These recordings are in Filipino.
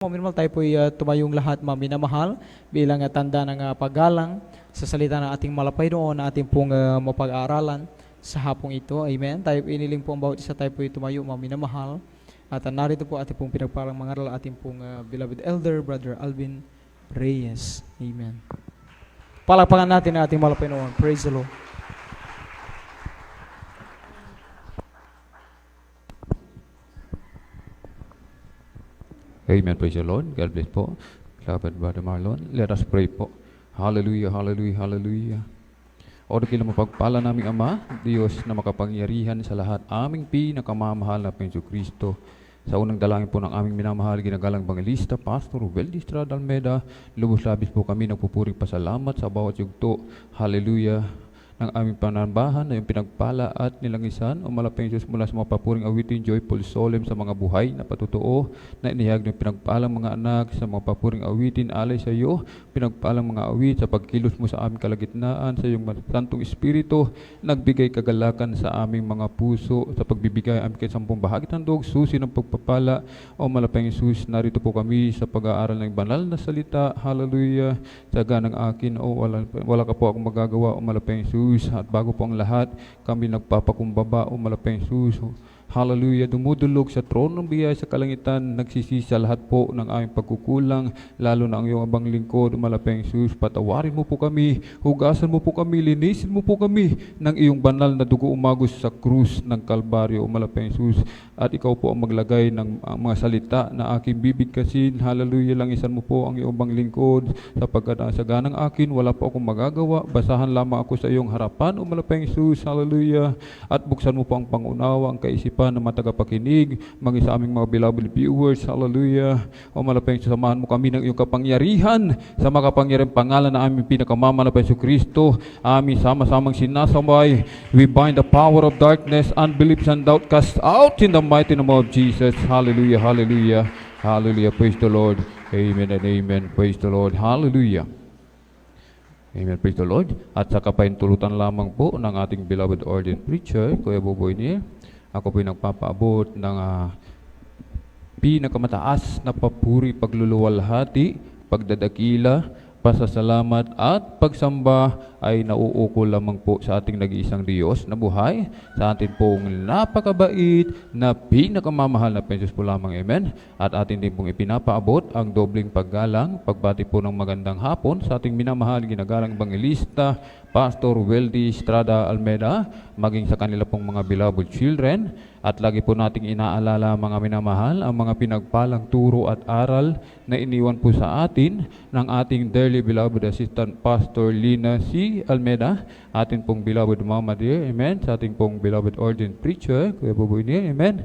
Minimal tayo po'y tumayong lahat maminamahal bilang tanda ng paggalang sa salita ng ating malapay doon na ating pong mapag-aaralan sa hapong ito. Amen. Tayo iniling po ang bawat isa tayo po'y tumayo maminamahal. At narito po ating pong pinagparang mangaral ating pong beloved elder, Brother Alvin Reyes. Amen. Palakpakan natin ang ating malapay doon. Praise the Lord. Amen. Praise the Lord. God bless po. Beloved Brother Marlon. Let us pray po. Hallelujah, hallelujah, hallelujah. O dakil na mapagpala naming Ama, Diyos na makapangyarihan sa lahat, aming pinakamamahal na Panginoon Kristo. Sa unang dalangin po ng aming minamahal, ginagalang Bangalista, Pastor Rubel Distrada Almeda, lubos-labis po kami nagpupuring pasalamat sa bawat yugto. Hallelujah. Ng aming panambahan na yung pinagpala at nilangisan o malapang Diyos mula sa mga papuring awitin, joyful solemn sa mga buhay na patutuo na inihag ng pinagpalang mga anak sa mga papuring awitin alay sa iyo, pinagpalang mga awit sa pagkilos mo sa aming kalagitnaan sa iyong Santong Espiritu, nagbigay kagalakan sa aming mga puso sa pagbibigay aming kasampung bahagi ng dog, susi ng pagpapala o malapang Jesus. Narito po kami sa pag-aaral ng banal na salita. Hallelujah. Saga ng akin o wala ka po akong magagawa o malapang Jesus. At bago po ang lahat, kami nagpapakumbaba o malapang Jesus. Hallelujah, dumudulog sa trono ng biyaya sa kalangitan, nagsisisa lahat po ng aming pagkukulang, lalo na ang iyong abang lingkod, malapang Jesus. Patawarin mo po kami, hugasan mo po kami, linisin mo po kami ng iyong banal na dugo umagos sa krus ng Kalbaryo, malapang Jesus. At ikaw po ang maglagay ng mga salita na aking bibigkasin. Hallelujah, langisan mo po ang iyong abang lingkod, sapagkat sa ganang akin, wala po akong magagawa, basahan lamang ako sa iyong harapan, o malapang Jesus. Hallelujah. At buksan mo po ang pangunawa, ang kaisipan ng mga tagapakinig, maging sa aming mga beloved viewers. Hallelujah. O malapang samahan mo kami ng iyong kapangyarihan sa makapangyarihang pangalan na aming pinakamamahal na Yesu Kristo. Aming sama-samang sinasambay. We bind the power of darkness, unbelief and doubt, cast out in the mighty name of Jesus. Hallelujah, hallelujah, hallelujah. Praise the Lord. Amen and amen. Praise the Lord. Hallelujah. Amen. Praise the Lord. At sa kapaintulutan lamang po ng ating beloved ordained preacher, Kuya Boboy niya, ako po'y nagpapaabot ng pinakamataas na papuri, pagluluwalhati, pagdadakila, pasasalamat at pagsamba ay nauukol lamang po sa ating nag-iisang Diyos na buhay, sa atin pong napakabait na pinakamamahal na Diyos po lamang. Amen. At atin din pong ipinapaabot ang dobling paggalang, pagbati po ng magandang hapon sa ating minamahal, ginagalang Bangalista, Pastor Weldy Estrada Almeda, maging sa kanila pong mga beloved children. At lagi po nating inaalala mga minamahal ang mga pinagpalang turo at aral na iniwan po sa atin ng ating dearly beloved assistant Pastor Lina C. Almeda, atin pong beloved Mama dear, amen, sa ating pong beloved ordained preacher, Kuya Buboy dear, amen.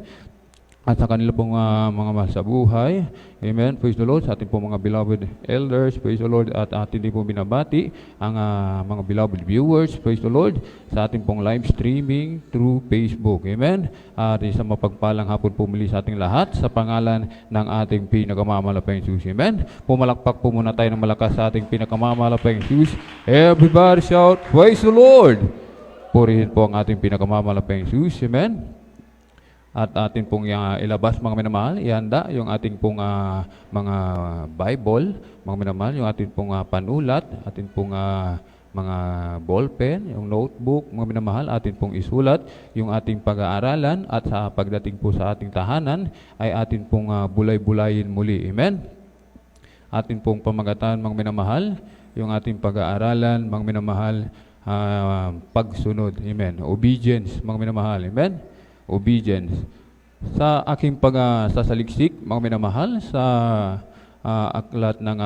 At sa kanila pong mga mahal sa buhay, amen, praise the Lord, sa ating pong mga beloved elders, praise the Lord, at atin din pong binabati ang mga beloved viewers, praise the Lord, sa ating pong live streaming through Facebook, amen. At isang mapagpalang hapon po muli sa ating lahat sa pangalan ng ating pinakamamalapang Jesus, amen. Pumalakpak po muna tayo ng malakas sa ating pinakamamalapang Jesus. Everybody shout, praise the Lord! Purihin po ang ating pinakamamalapang Jesus, amen. At atin pong ilabas mga minamahal, ihanda yung ating pong mga Bible, mga minamahal, yung ating pong panulat, ating pong mga ballpen, yung notebook, mga minamahal, atin pong isulat yung ating pag-aaralan at sa pagdating po sa ating tahanan ay atin pong bulay-bulayin muli. Amen? Atin pong pamagatan, mga minamahal, yung ating pag-aaralan, mga minamahal, pagsunod. Amen? Obedience, mga minamahal. Amen? Obedience. Sa aking pagsasaliksik, mga minamahal, sa aklat ng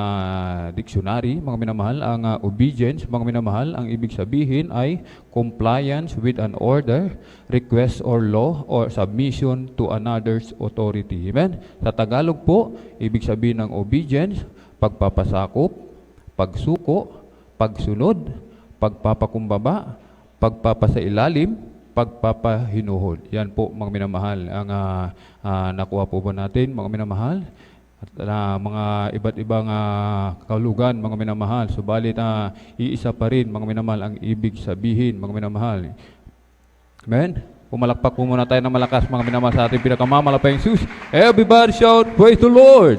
dictionary, mga minamahal, ang obedience, mga minamahal, ang ibig sabihin ay compliance with an order, request or law, or submission to another's authority. Amen? Sa Tagalog po, ibig sabihin ng obedience, pagpapasakop, pagsuko, pagsunod, pagpapakumbaba, pagpapasailalim, pagpapahinuhod. Yan po mga minamahal ang nakuha po ba natin mga minamahal at mga iba't ibang kalugan mga minamahal. Subalit iisa pa rin mga minamahal ang ibig sabihin mga minamahal. Amen. Pumalakpak po muna tayo ng malakas mga minamahal sa ating pinakamamalapang Jesus. Everybody shout, praise the Lord!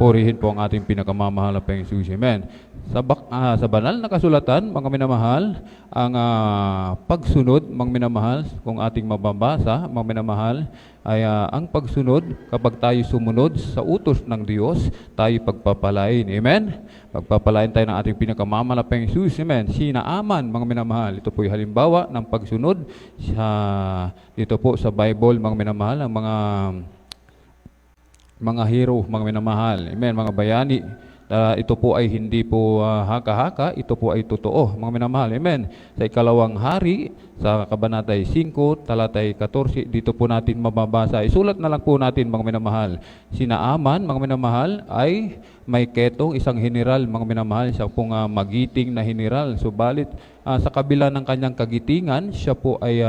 purihin po ang ating pinakamamahal na Panginoong Jesus. Amen. Sa banal na kasulatan, mga minamahal, ang pagsunod, mga minamahal, kung ating mababasa, mga minamahal, ay ang pagsunod, kapag tayo sumunod sa utos ng Diyos, tayo pagpapalain. Amen? Pagpapalain tayo ng ating pinakamamahal na Panginoong Jesus. Amen? Sinaaman, mga minamahal. Ito po yung halimbawa ng pagsunod dito po sa Bible, mga minamahal, ang mga hero, mga minamahal. Amen, mga bayani. Ito po ay hindi po haka-haka, ito po ay totoo, mga minamahal. Amen. Sa ikalawang hari, sa Kabanatay 5, talatay 14, dito po natin mababasa. Isulat na lang po natin, mga minamahal. Si Naaman, mga minamahal, ay may ketong, isang general, mga minamahal, siya pong magiting na general. Subalit, sa kabila ng kanyang kagitingan, siya po ay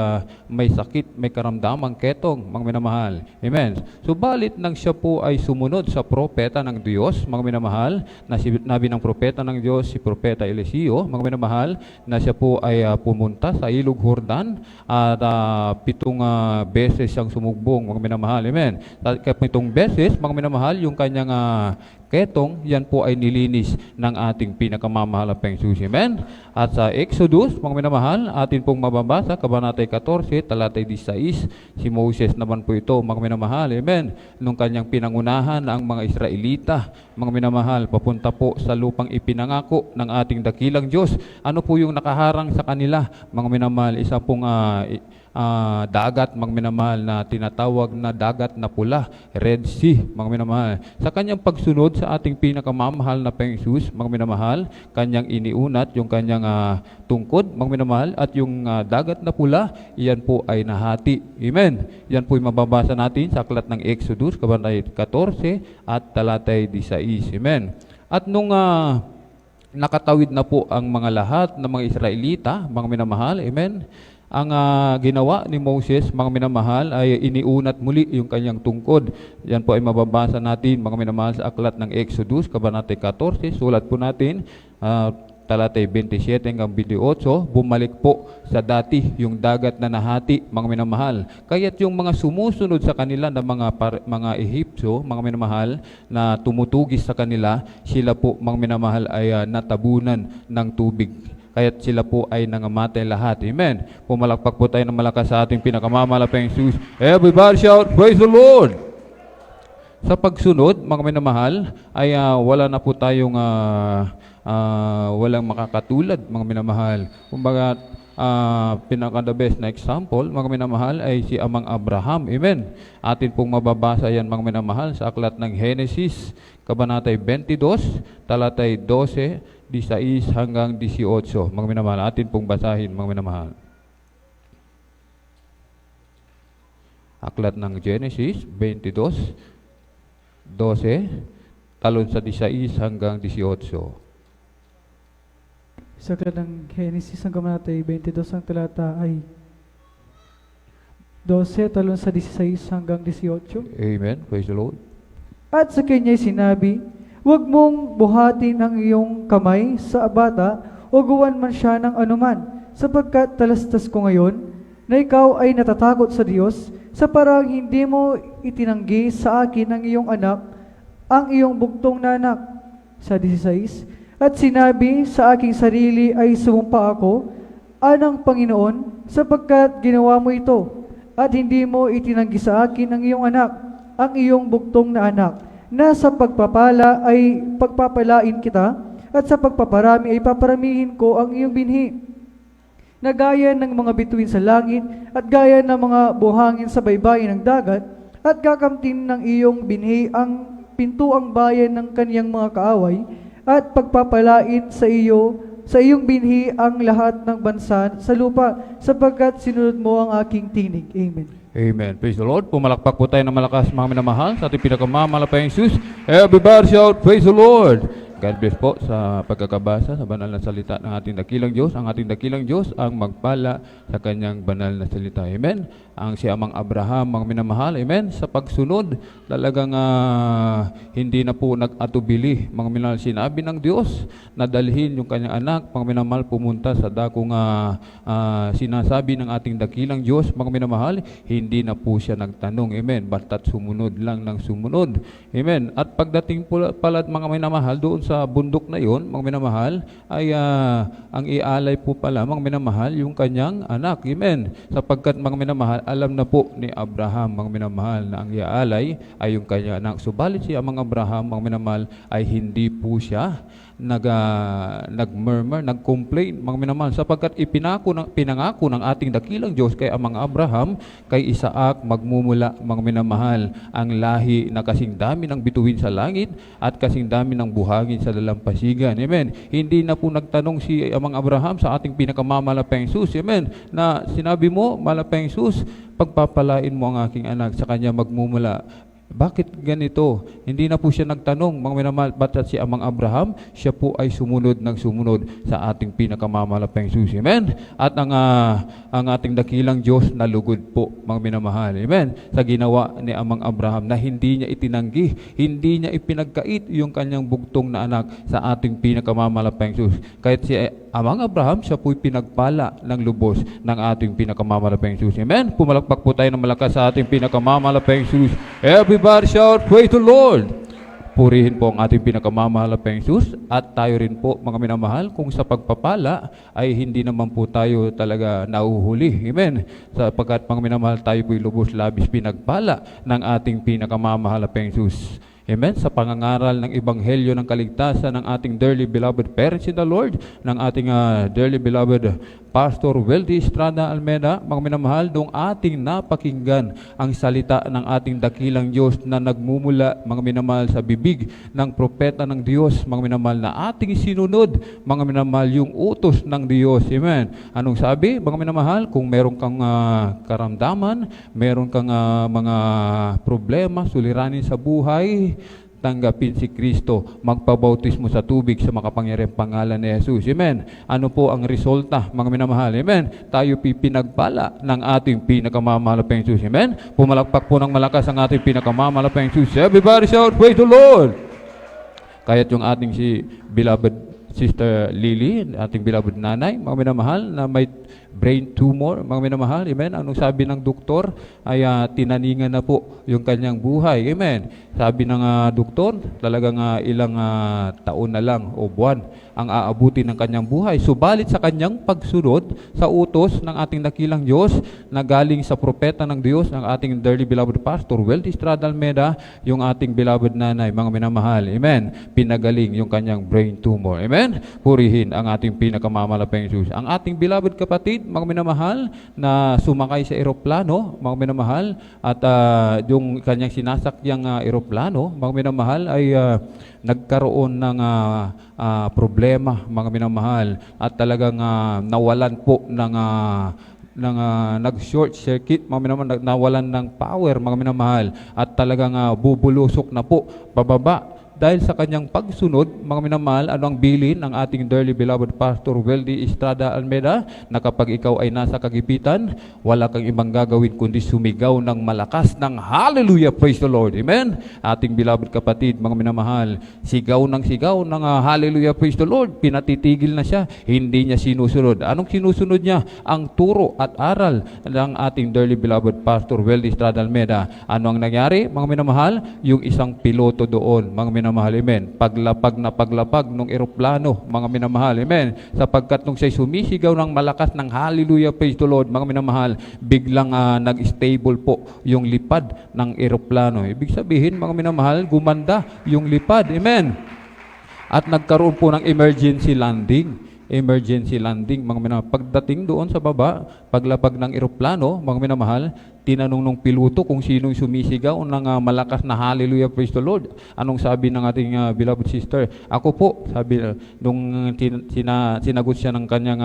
may sakit, may karamdamang ketong, mga minamahal. Amen. Subalit, nang siya po ay sumunod sa propeta ng Diyos, mga minamahal, na sinabi ng propeta ng Diyos, si propeta Eliseo, mga minamahal, na siya po ay pumunta sa Ilog Jordan at 7 beses siyang sumugbong, mga minamahal. Amen. Sa 7 beses, mga minamahal, yung kanyang ketong, yan po ay nilinis ng ating pinakamamahal na Panginoon. Amen. At sa Exodus, mga minamahal, atin pong mababasa, Kabanatay 14, talatay 16, si Moses naman po ito, mga minamahal. Amen. Nung kanyang pinangunahan ang mga Israelita, mga minamahal, papunta po sa lupang ipinangako ng ating dakilang Diyos. Ano po yung nakaharang sa kanila, mga minamahal? Isa pong dagat, mga minamahal, na tinatawag na dagat na pula, Red Sea, mga minamahal. Sa kanyang pagsunod sa ating pinakamamahal na Panginoong Jesus, mga minamahal, kanyang iniunat yung kanyang tungkod, mga minamahal, at yung dagat na pula, iyan po ay nahati. Amen. Yan po ay mababasa natin sa aklat ng Exodus, Kabanatay 14 at talatay 16. Amen. At nung nakatawid na po ang mga lahat ng mga Israelita, mga minamahal, amen, ang ginawa ni Moses, mga minamahal, ay iniunat muli yung kanyang tungkod. Yan po ay mababasa natin, mga minamahal, sa aklat ng Exodus, Kabanatay 14. Sulat po natin, talatay 27 hanggang 28, bumalik po sa dati yung dagat na nahati, mga minamahal. Kaya't yung mga sumusunod sa kanila na mga Ehipsyo, mga minamahal, na tumutugis sa kanila, sila po, mga minamahal, ay natabunan ng tubig. Kaya't sila po ay nangamatay lahat. Amen. Pumalakpak po tayo ng malakas sa ating pinakamamahal na Panginoong Jesus. Everybody shout, praise the Lord! Sa pagsunod, mga minamahal, ay wala na po tayong walang makakatulad, mga minamahal. Kumbaga, pinaka-the best na example, mga minamahal, ay si Amang Abraham. Amen. Atin pong mababasa yan, mga minamahal, sa aklat ng Genesis, Kabanatay 22, talatay 12, 16 hanggang 18. Mga minamahal, atin pong basahin, mga minamahal. Aklat ng Genesis 22, 12, talon sa 16 hanggang 18. Sa aklat ng Genesis, ang Kabanatay 22, ang talata ay 12, talon sa 16 hanggang 18. Amen. Praise the Lord. At sa kanya'y sinabi, huwag mong buhatin ang iyong kamay sa bata o gawan man siya ng anuman, sapagkat talastas ko ngayon na ikaw ay natatakot sa Diyos, sa parang hindi mo itinanggi sa akin ang iyong anak, ang iyong bugtong na anak. Sa 16, at sinabi sa aking sarili ay sumumpa ako, anang Panginoon, sapagkat ginawa mo ito, at hindi mo itinanggi sa akin ang iyong anak, ang iyong bugtong na anak, na sa pagpapala ay pagpapalain kita, at sa pagpaparami ay paparamihin ko ang iyong binhi, na gaya ng mga bituin sa langit, at gaya ng mga buhangin sa baybayin ng dagat, at kakamtin ng iyong binhi ang pintuang bayan ng kaniyang mga kaaway, at pagpapalain sa iyong binhi ang lahat ng bansa sa lupa, sapagkat sinunod mo ang aking tinig. Amen. Amen. Praise the Lord. Pumalakpak po tayo ng malakas, mga minamahal, sa ating pinakamamahal na Panginoong Jesus. Everybody shout, praise the Lord. God bless po sa pagkakabasa sa banal na salita ng ating dakilang Diyos. Ang ating dakilang Diyos ang magpala sa kanyang banal na salita. Amen. Ang si Amang Abraham, mga minamahal, amen, sa pagsunod, talagang hindi na po nag-atubili, mga minamahal, sinabi ng Diyos na dalhin yung kanyang anak, mga minamahal, pumunta sa dakong sinasabi ng ating dakilang Diyos, mga minamahal, hindi na po siya nagtanong, amen, basta't sumunod lang ng sumunod, amen. At pagdating pala, mga minamahal, doon sa bundok na yon, mga minamahal, ay ang ialay po pala, mga minamahal, yung kanyang anak, amen, sapagkat, mga minamahal, alam na po ni Abraham, mga minamahal, na ang iaalay ay yung kanya anak. Subalit si Amang Abraham, mga minamahal, ay hindi po siya nag-murmur, nag-complain, mga minamahal, sapagkat pinangako ng ating dakilang Diyos kay Amang Abraham, kay Isaac magmumula, mga minamahal, ang lahi na kasing dami ng bituin sa langit at kasing dami ng buhangin sa dalampasigan. Amen. Hindi na po nagtanong si Amang Abraham sa ating pinakamamalapang Jesus. Amen. Na sinabi mo, malapang Jesus, pagpapalain mo ang aking anak, sa kanya magmumula. Bakit ganito? Hindi na po siya nagtanong, mga minamahal, basta't si Amang Abraham, siya po ay sumunod ng sumunod sa ating pinakamamalapang Jesus. Amen? At ang ating dakilang Diyos nalugod po, mga minamahal. Amen? Sa ginawa ni Amang Abraham na hindi niya itinanggi, hindi niya ipinagkait yung kanyang bugtong na anak sa ating pinakamamalapang Jesus. Kahit si Amang Abraham, siya po'y pinagpala ng lubos ng ating pinakamamalapang Jesus. Amen? Pumalakpak po tayo ng malakas sa ating pinakamamalapang Jesus. Everybody shout, praise the Lord! Purihin po ang ating pinakamamalapang Jesus at tayo rin po, mga minamahal, kung sa pagpapala ay hindi naman po tayo talaga nauhuli. Amen? Sapagkat, mga minamahal, tayo po'y lubos labis pinagpala ng ating pinakamamalapang Jesus. Amen? Sa pangangaral ng Ebanghelyo ng Kaligtasan ng ating dearly beloved parents in the Lord, ng ating dearly beloved Pastor Weldy Estrada Almeda, mga minamahal, doong ating napakinggan ang salita ng ating dakilang Diyos na nagmumula, mga minamahal, sa bibig ng propeta ng Diyos, mga minamahal, na ating sinunod, mga minamahal, yung utos ng Diyos. Amen? Anong sabi, mga minamahal? Kung meron kang karamdaman, meron kang mga problema, suliranin sa buhay, tanggapin si Kristo, magpabautismo sa tubig sa makapangyarihang pangalan ni Jesus. Amen. Ano po ang resulta, mga minamahal? Amen. Tayo pinagpala ng ating pinakamamalapang Jesus. Amen. Pumalakpak po ng malakas ang ating pinakamamalapang Jesus. Everybody shout, praise the Lord! Kaya't yung ating si beloved Sister Lily, ating beloved nanay, mga minamahal, na may brain tumor, mga minamahal, amen. Anong sabi ng doktor? Ay tinaningan na po yung kanyang buhay, amen. Sabi ng doktor, talagang ilang taon na lang o buwan ang aabuti ng kanyang buhay. Subalit sa kanyang pagsunod sa utos ng ating dakilang Diyos na galing sa propeta ng Diyos, ng ating dearly beloved Pastor Weldy Estrada Almeda, yung ating beloved nanay, mga minamahal, amen. Pinagaling yung kanyang brain tumor, amen. Purihin ang ating pinakamamalapang Jesus. Ang ating beloved kapatid, mga minamahal, na sumakay sa eroplano, mga minamahal, at yung kanyang sinasakyang eroplano, mga minamahal, ay nagkaroon ng problema, mga minamahal, at talagang nawalan po ng nag-short circuit, mga minamahal, nawalan ng power, mga minamahal, at talagang bubulusok na po pababa. Dahil sa kanyang pagsunod, mga minamahal, ano ang bilin ng ating dearly beloved Pastor Weldy Estrada Almeda, na kapag ikaw ay nasa kagipitan, wala kang ibang gagawin kundi sumigaw ng malakas ng hallelujah, praise the Lord. Amen? Ating beloved kapatid, mga minamahal, sigaw ng hallelujah, praise the Lord, pinatitigil na siya, hindi niya sinusunod. Anong sinusunod niya? Ang turo at aral ng ating dearly beloved Pastor Weldy Estrada Almeda. Ano ang nangyari, mga minamahal? Yung isang piloto doon, mga minamahal, amen, paglapag ng eroplano, mga minamahal, amen, sapagkat nung siya'y sumisigaw ng malakas ng hallelujah, praise the Lord, mga minamahal, biglang nag-stable po yung lipad ng eroplano. Ibig sabihin, mga minamahal, gumanda yung lipad, amen. At nagkaroon po ng emergency landing, mga minamahal. Pagdating doon sa baba, paglapag ng eroplano, mga minamahal, tinanong ng piloto kung sinong sumisigaw ng malakas na hallelujah, praise the Lord. Anong sabi ng ating beloved sister? Ako po, sabi nung sinagot siya ng kanyang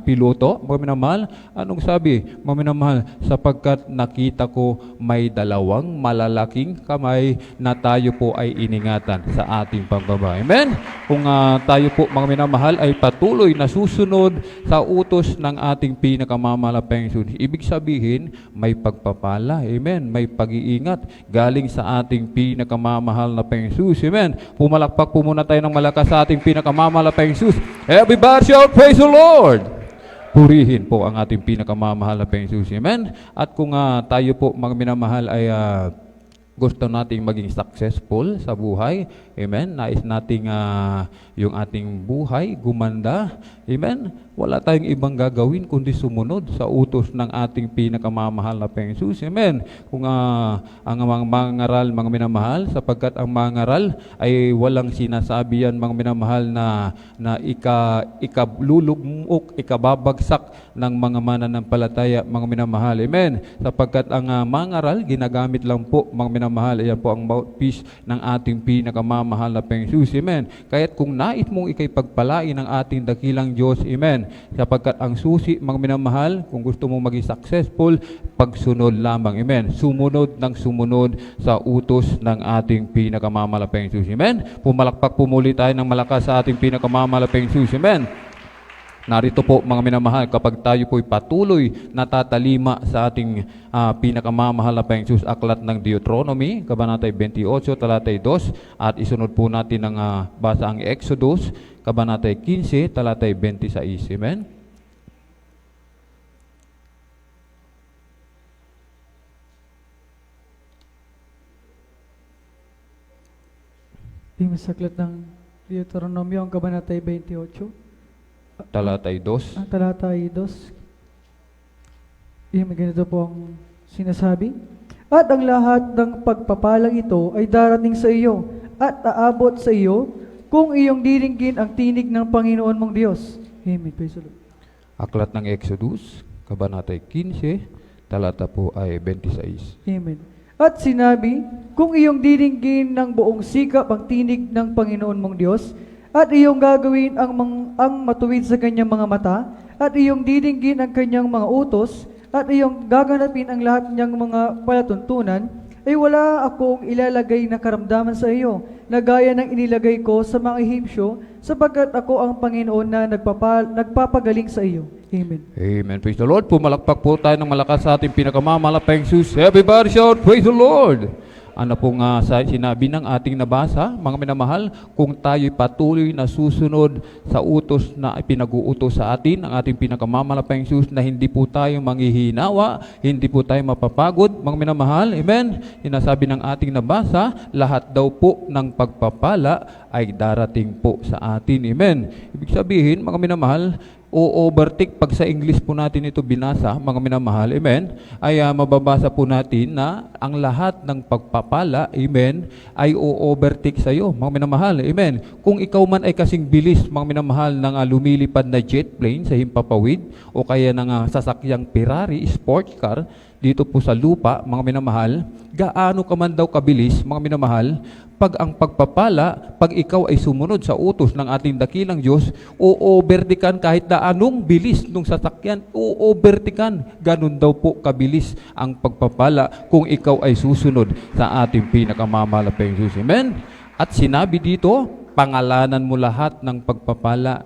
piloto, mga minamahal, anong sabi? Mga minamahal, sapagkat nakita ko may dalawang malalaking kamay na tayo po ay iningatan sa ating pagbaba. Amen? Kung tayo po, mga minamahal, ay patuloy na susunod sa utos ng ating pinakamamahal na Panginoon, ibig sabihin, may pagpapala. Amen? May pag-iingat galing sa ating pinakamamahal na Panginoon. Amen? Pumalakpak po muna tayo ng malakas sa ating pinakamamahal na Panginoon. Everybody shout, praise the Lord! Purihin po ang ating pinakamamahal na Panginoon. Amen? At kung tayo po, mga minamahal, ay gusto nating maging successful sa buhay, amen, nais nating yung ating buhay gumanda, amen, wala tayong ibang gagawin kundi sumunod sa utos ng ating pinakamamahal na Panginoon. Amen. Kung ang mga mangaral, mga minamahal, sapagkat ang mangaral ay walang sinasabi yan, mga minamahal, na ikalulugmok, ikababagsak ng mga mananampalataya, mga minamahal. Amen. Sapagkat ang mangaral, ginagamit lang po, mga minamahal, ayan po ang mouthpiece ng ating pinakamamahal na Panginoon. Amen. Kaya't kung nais mong ikay-pagpalain ng ating dakilang Diyos, amen, sapagkat ang susi, mga minamahal, kung gusto mong maging successful, pagsunod lamang. Amen. Sumunod ng sumunod sa utos ng ating pinakamamahal na Diyos. Amen. Pumalakpak po muli tayo ng malakas sa ating pinakamamahal na Diyos. Amen. Narito po, mga minamahal, kapag tayo po'y patuloy na tatalima sa ating pinakamamahal na Diyos, aklat ng Deuteronomy, Kabanata 28, talatay 2, at isunod po natin ang basa ang Exodus, Kabanata 15, talatay 26. Amen? Masaklat ng Deuteronomy, ang Kabanata 28. Talatay 2. Ang talatay 2. May ganito po ang sinasabi. At ang lahat ng pagpapalang ito ay darating sa iyo at aabot sa iyo kung iyong diringgin ang tinig ng Panginoon mong Diyos. Amen. Praise the Lord. Aklat ng Exodus, Kabanata 15, talata po ay 26. Amen. At sinabi, kung iyong diringgin ng buong sikap ang tinig ng Panginoon mong Diyos, at iyong gagawin ang matuwid sa kanyang mga mata, at iyong didinggin ang kanyang mga utos, at iyong gaganapin ang lahat niyang mga palatuntunan, ay wala akong ilalagay na karamdaman sa iyo, na gaya ng inilagay ko sa mga Ehipsyo, sapagkat ako ang Panginoon na nagpapagaling sa iyo. Amen. Amen. Praise the Lord. Pumalakpak po tayo ng malakas sa ating pinakamamahal na Panginoon. Everybody shout, praise the Lord! Ano pong sinabi ng ating nabasa, mga minamahal, kung tayo'y patuloy na susunod sa utos na pinag-uutos sa atin, ang ating pinakamamahal na Panginoon, na hindi po tayo manghihinawa, hindi po tayo mapapagod, mga minamahal, amen? Sinasabi ng ating nabasa, lahat daw po ng pagpapala ay darating po sa atin, amen? Ibig sabihin, mga minamahal, o-overtake, pag sa English po natin ito binasa, mga minamahal, amen, ay mababasa po natin na ang lahat ng pagpapala, amen, ay o-overtake sa iyo, mga minamahal, amen. Kung ikaw man ay kasing bilis, mga minamahal, ng lumilipad na jet plane sa himpapawid, o kaya ng sasakyang Ferrari, sports car, dito po sa lupa, mga minamahal, gaano ka man daw kabilis, mga minamahal, pag ang pagpapala, pag ikaw ay sumunod sa utos ng ating dakilang Diyos, o-overtikan kahit na anong bilis ng sasakyan, o-overtikan. Ganun daw po kabilis ang pagpapala kung ikaw ay susunod sa ating pinakamamahal na Panginoon. Amen? At sinabi dito, pangalanan mo lahat ng pagpapala.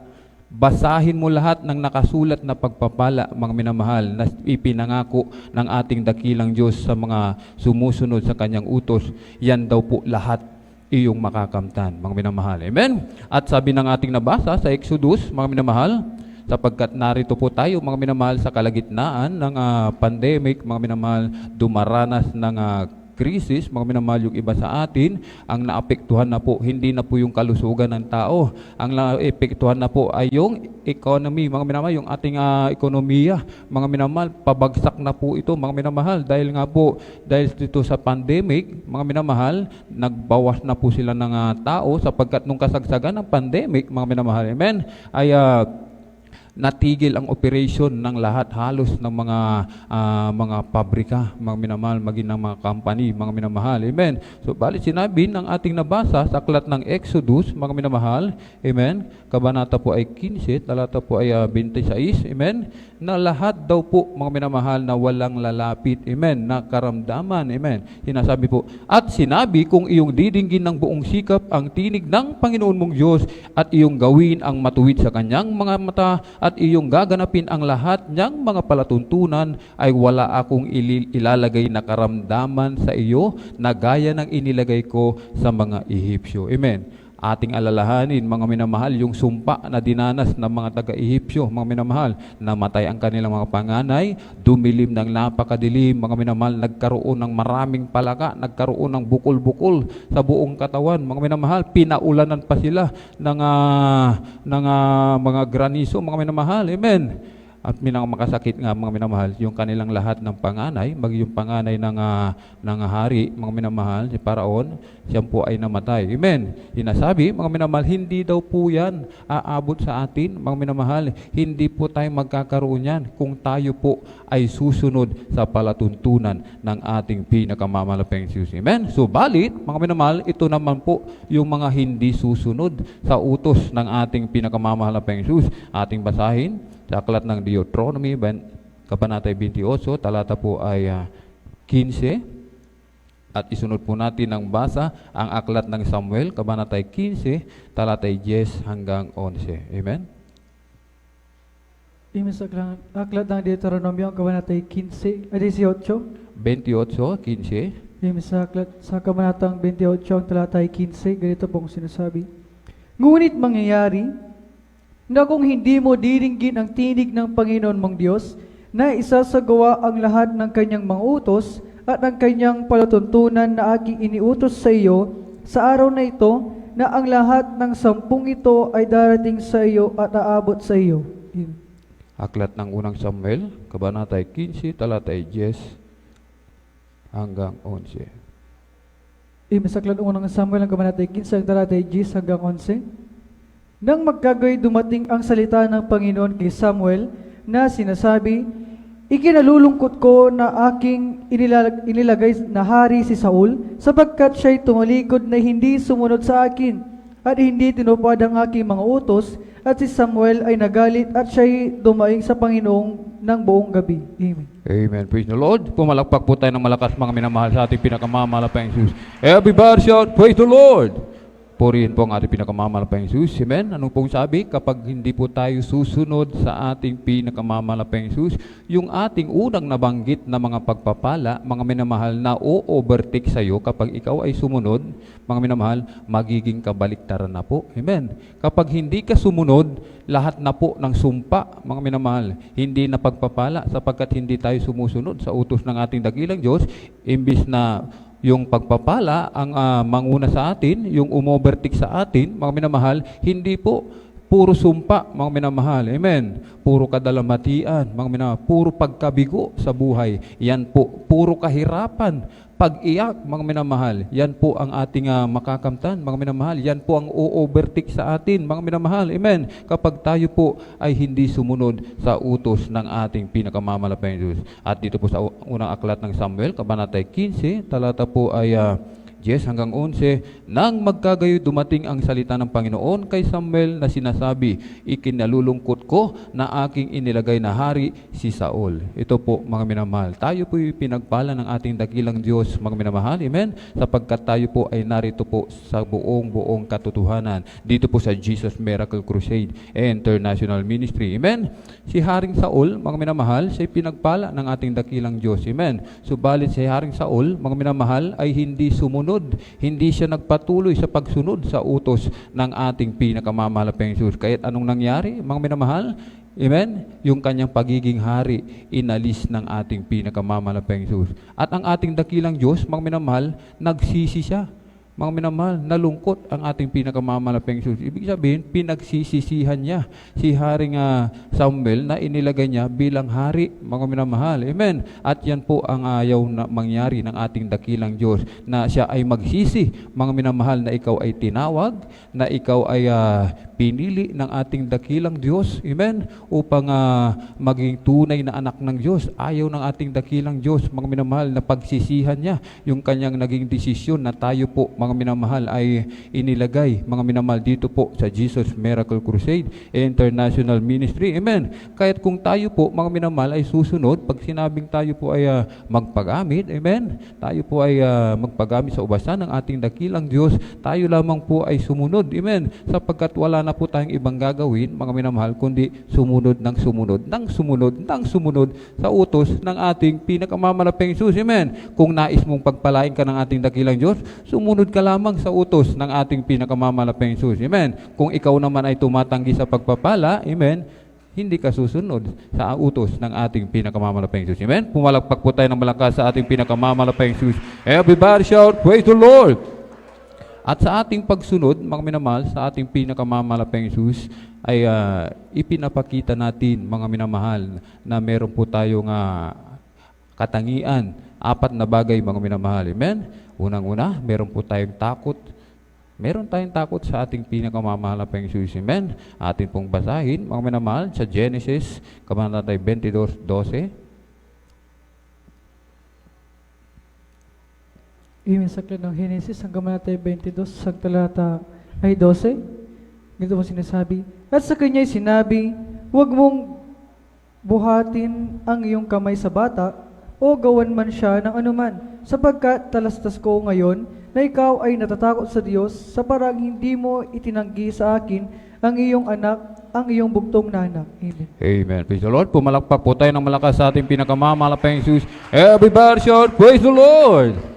Basahin mo lahat ng nakasulat na pagpapala, mga minamahal, na ipinangako ng ating dakilang Diyos sa mga sumusunod sa kanyang utos. Yan daw po lahat iyong makakamtan, mga minamahal. Amen? At sabi ng ating nabasa sa Exodus, mga minamahal, sapagkat narito po tayo, mga minamahal, sa kalagitnaan ng pandemic, mga minamahal, dumaranas ng krisis, mga minamahal, yung iba sa atin, ang naapektuhan na po, hindi na po yung kalusugan ng tao. Ang naapektuhan na po ay yung economy, mga minamahal, yung ating ekonomiya, mga minamahal, pabagsak na po ito, mga minamahal, dahil nga po, dahil dito sa pandemic, mga minamahal, nagbawas na po sila ng tao, sapagkat nung kasagsagan ng pandemic, mga minamahal, amen, ay natigil ang operation ng lahat halos ng mga pabrika, mga minamahal, maging ng mga company, mga minamahal. Amen. So bali sinabi ng ating nabasa sa aklat ng Exodus, mga minamahal, amen, kabanata po ay 15, talata po ay 26, amen, na lahat daw po, mga minamahal, na walang lalapit, amen, na karamdaman, amen. Sinasabi po, at sinabi kung iyong didinggin ng buong sikap ang tinig ng Panginoon mong Diyos at iyong gawin ang matuwid sa kanyang mga mata at iyong gaganapin ang lahat niyang mga palatuntunan, ay wala akong ilalagay na karamdaman sa iyo na gaya ng inilagay ko sa mga Ehipsyo. Amen. Ating alalahanin, mga minamahal, yung sumpa na dinanas ng mga taga-Ehipsyo, mga minamahal, namatay ang kanilang mga panganay, dumilim ng napakadilim, mga minamahal, nagkaroon ng maraming palaka, nagkaroon ng bukol-bukol sa buong katawan, mga minamahal, pinaulanan pa sila ng mga graniso, mga minamahal, amen. At makasakit nga, mga minamahal, yung kanilang lahat ng panganay, yung panganay ng hari, mga minamahal, si Paraon, siya po ay namatay. Amen. Sinasabi, mga minamahal, hindi daw po yan aabot sa atin, mga minamahal, hindi po tayo magkakaroon yan kung tayo po ay susunod sa palatuntunan ng ating pinakamamalaping Diyos. Amen. So, balit, mga minamahal, ito naman po yung mga hindi susunod sa utos ng ating pinakamamalaping Diyos. Ating basahin sa aklat ng Deuteronomy, kabanata 28, talata po ay 15. At isunod po natin ng basa ang aklat ng Samuel, kabanata 15, talata 10 hanggang 11. Amen? Amen sa aklat ng Deuteronomio, kabanata 15, 18. 28, 15. Amen sa aklat sa kabanatang 28, talata 15, ganito pong sinasabi. Ngunit mangyayari na kung hindi mo diringgin ang tinig ng Panginoon mong Diyos, na isasagawa ang lahat ng kanyang mga utos at ang kanyang palatuntunan na aking iniutos sa iyo sa araw na ito, na ang lahat ng 10 ito ay darating sa iyo at aabot sa iyo. Aklat ng unang Samuel, kabanata 15, talata 10 hanggang 11. Amen sa aklat ng unang Samuel, ang kabanata 15, talata 10 hanggang 11. Nang magkagayoy dumating ang salita ng Panginoon kay Samuel na sinasabi, ikinalulungkot ko na aking inilagay na hari si Saul, sapagkat siya'y tumalikod na hindi sumunod sa akin at hindi tinupad ang aking mga utos, at si Samuel ay nagalit at siya'y dumaing sa Panginoong ng buong gabi. Amen. Amen. Praise the Lord. Pumalakpak po tayo ng malakas, mga minamahal, sa ating pinakamamalapang Diyos. Everybody shout, praise the Lord! Purihin po ang ating pinakamamalapang Diyos. Amen. Anong pong sabi? Kapag hindi po tayo susunod sa ating pinakamamalapang Diyos, yung ating unang nabanggit na mga pagpapala, mga minamahal, na o-overtake sa iyo kapag ikaw ay sumunod, mga minamahal, magiging kabaliktaran na po. Amen. Kapag hindi ka sumunod, lahat na po ng sumpa, mga minamahal, hindi na pagpapala sapagkat hindi tayo sumusunod sa utos ng ating dakilang Diyos, imbis na yung pagpapala ang manguna sa atin, yung umovertake sa atin, mga minamahal, hindi po puro sumpa, mga minamahal. Amen. Puro kadalamatian, mga minamahal, puro pagkabigo sa buhay. Yan po, puro kahirapan, pag-iyak, mga minamahal. Yan po ang ating makakamtan, mga minamahal. Yan po ang o-overtake sa atin, mga minamahal. Amen. Kapag tayo po ay hindi sumunod sa utos ng ating pinakamamalapang Diyos. At dito po sa unang aklat ng Samuel, kabanata 15, talata po ay 10 hanggang 11, nang magkagayoy dumating ang salita ng Panginoon kay Samuel na sinasabi, ikinalulungkot ko na aking inilagay na hari si Saul. Ito po, mga minamahal, tayo po pinagpala ng ating dakilang Diyos, mga minamahal, amen, sapagkat tayo po ay narito po sa buong katotohanan, dito po sa Jesus Miracle Crusade International Ministry, amen. Si Haring Saul, mga minamahal, siya pinagpala ng ating dakilang Diyos, amen. Subalit si Haring Saul, mga minamahal, ay hindi sumunod, hindi siya nagpatuloy sa pagsunod sa utos ng ating pinakamamalapang Diyos. Kahit anong nangyari, mga minamahal, amen, yung kanyang pagiging hari, inalis ng ating pinakamamalapang Diyos. At ang ating dakilang Diyos, mga minamahal, nagsisi siya. Mga minamahal, nalungkot ang ating pinakamamalaping Diyos. Ibig sabihin, pinagsisisihan niya si Haring Samuel na inilagay niya bilang hari, mga minamahal. Amen. At yan po ang ayaw na mangyari ng ating dakilang Diyos, na siya ay magsisi, mga minamahal, na ikaw ay tinawag, na ikaw ay pinili ng ating dakilang Diyos, amen, upang maging tunay na anak ng Diyos. Ayaw ng ating dakilang Diyos, mga minamahal, na pagsisihan niya yung kanyang naging desisyon na tayo po, mga minamahal, ay inilagay, mga minamahal, dito po sa Jesus Miracle Crusade International Ministry, amen. Kahit kung tayo po, mga minamahal, ay susunod, pag sinabing tayo po ay magpagamit, amen, tayo po ay magpagamit sa ubasan ng ating dakilang Diyos, tayo lamang po ay sumunod, amen, sapagkat wala na po tayong ibang gagawin, mga minamahal, kundi sumunod ng sumunod, ng sumunod, ng sumunod sa utos ng ating pinakamamalaping Jesus, amen. Kung nais mong pagpalain ka ng ating dakilang Diyos, sumunod ka lamang sa utos ng ating pinakamamalaping Jesus, amen. Kung ikaw naman ay tumatanggi sa pagpapala, amen, hindi ka susunod sa utos ng ating pinakamamalaping Jesus, amen. Pumalakpak po tayo ng malakas sa ating pinakamamalaping Jesus. Everybody shout, praise the Lord! At sa ating pagsunod, mga minamahal, sa ating pinakamamalaping Jesus, ay ipinapakita natin, mga minamahal, na meron po tayong katangian, 4 na bagay, mga minamahal. Amen? Unang-una, meron po tayong takot. Meron tayong takot sa ating pinakamamalaping Jesus. Amen? Atin pong basahin, mga minamahal, sa Genesis, kabanata 22:12. Amen. Sa aklat ng Genesis, hanggang manatay 22, sa talata ay 12. Ganito mo sinasabi, at sa kanya'y sinabi, huwag mong buhatin ang iyong kamay sa bata, o gawan man siya ng anuman, sapagkat talastas ko ngayon na ikaw ay natatakot sa Diyos, sa parang hindi mo itinanggi sa akin ang iyong anak, ang iyong bugtong na anak. Amen. Amen. Praise the Lord. Pumalakpak po tayo ng malakas sa ating pinakamamalaping Jesus. Everybody shout, praise the Lord!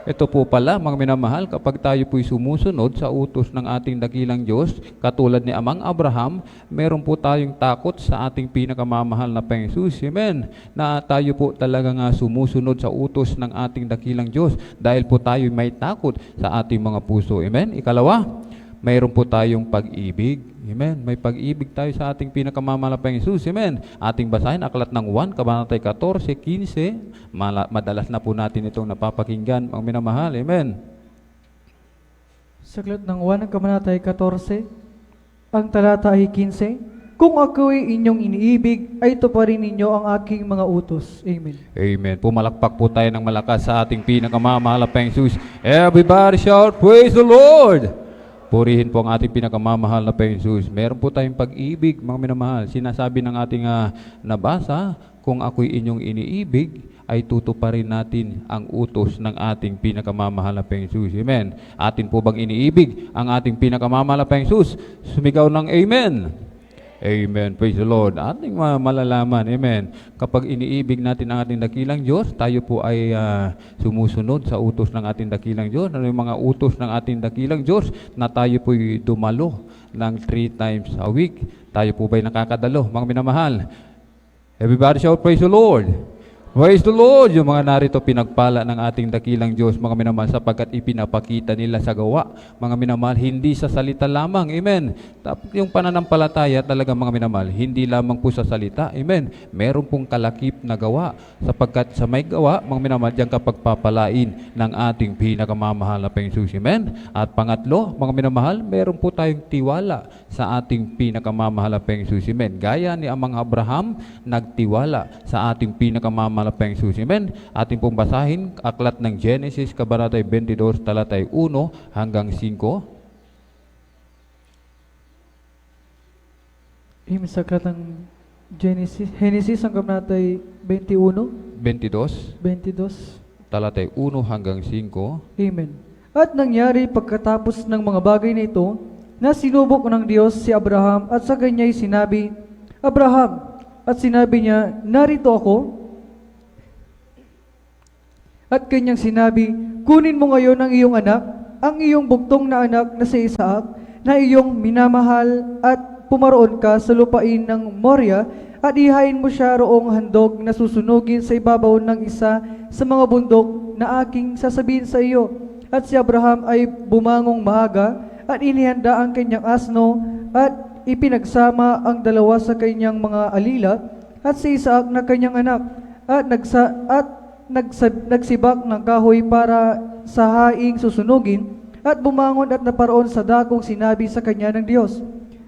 Ito po pala, mga minamahal, kapag tayo po'y sumusunod sa utos ng ating dakilang Diyos, katulad ni Amang Abraham, meron po tayong takot sa ating pinakamamahal na Panginoong Jesus. Amen. Na tayo po talaga sumusunod sa utos ng ating dakilang Diyos dahil po tayo may takot sa ating mga puso. Amen. Ikalawa, mayroon po tayong pag-ibig. Amen. May pag-ibig tayo sa ating pinakamamalaping Jesus. Amen. Ating basahin, aklat ng 1, kabanata 14:15. Madalas na po natin itong napapakinggan, mga minamahal. Amen. Sa aklat ng 1, kabanata 14, ang talata ay 15. Kung ako'y inyong iniibig, ay tuparin ninyo ang aking mga utos. Amen. Amen. Pumalakpak po tayo ng malakas sa ating pinakamamalaping Jesus. Everybody shout, praise the Lord! Purihin po ang ating pinakamamahal na Panginoon Jesus. Meron po tayong pag-ibig, mga minamahal. Sinasabi ng ating nabasa, kung ako'y inyong iniibig, ay tutuparin natin ang utos ng ating pinakamamahal na Panginoon Jesus. Amen. Atin po bang iniibig ang ating pinakamamahal na Panginoon Jesus? Sumigaw ng Amen. Amen. Praise the Lord. Ating malalaman, amen. Kapag iniibig natin ang ating dakilang Diyos, tayo po ay sumusunod sa utos ng ating dakilang Diyos. Ano yung mga utos ng ating dakilang Diyos? Na tayo po ay dumalo ng 3 times a week. Tayo po ba'y nakakadalo, mga minamahal? Everybody shout, praise the Lord. Praise the Lord! Yung mga narito pinagpala ng ating dakilang Diyos, mga minamahal, sapagkat ipinapakita nila sa gawa, mga minamahal, hindi sa salita lamang. Amen. Yung pananampalataya talaga, mga minamahal, hindi lamang po sa salita. Amen. Meron pong kalakip na gawa, sapagkat sa may gawa, mga minamahal, diyan kapag papalain ng ating pinakamamahal na Panginoon Jesus. Amen. At pangatlo, mga minamahal, meron po tayong tiwala sa ating pinakamamahal na Panginoon Jesus. Amen. Gaya ni Amang Abraham, nagtiwala sa ating pinakamamahal na Panginoon Jesus. Amen. Ating pong basahin, aklat ng Genesis, kabanata 22, talatay 1 hanggang 5. Amen. Sa aklat ng Genesis, ang kabanata 22, 22, talatay 1 hanggang 5. Amen. At nangyari pagkatapos ng mga bagay na ito, na sinubok ng Diyos si Abraham at sa kanya'y sinabi, Abraham, at sinabi niya, narito ako. At kanyang sinabi, kunin mo ngayon ang iyong anak, ang iyong bugtong na anak na si Isaac, na iyong minamahal, at pumaroon ka sa lupain ng Moria, at ihain mo siya roong handog na susunugin sa ibabaw ng isa sa mga bundok na aking sasabihin sa iyo. At si Abraham ay bumangong maaga at inihanda ang kanyang asno at ipinagsama ang dalawa sa kanyang mga alila at si Isaac na kanyang anak at nagsibak ng kahoy para sa haing susunugin at bumangon at naparoon sa dakong sinabi sa kanya ng Diyos.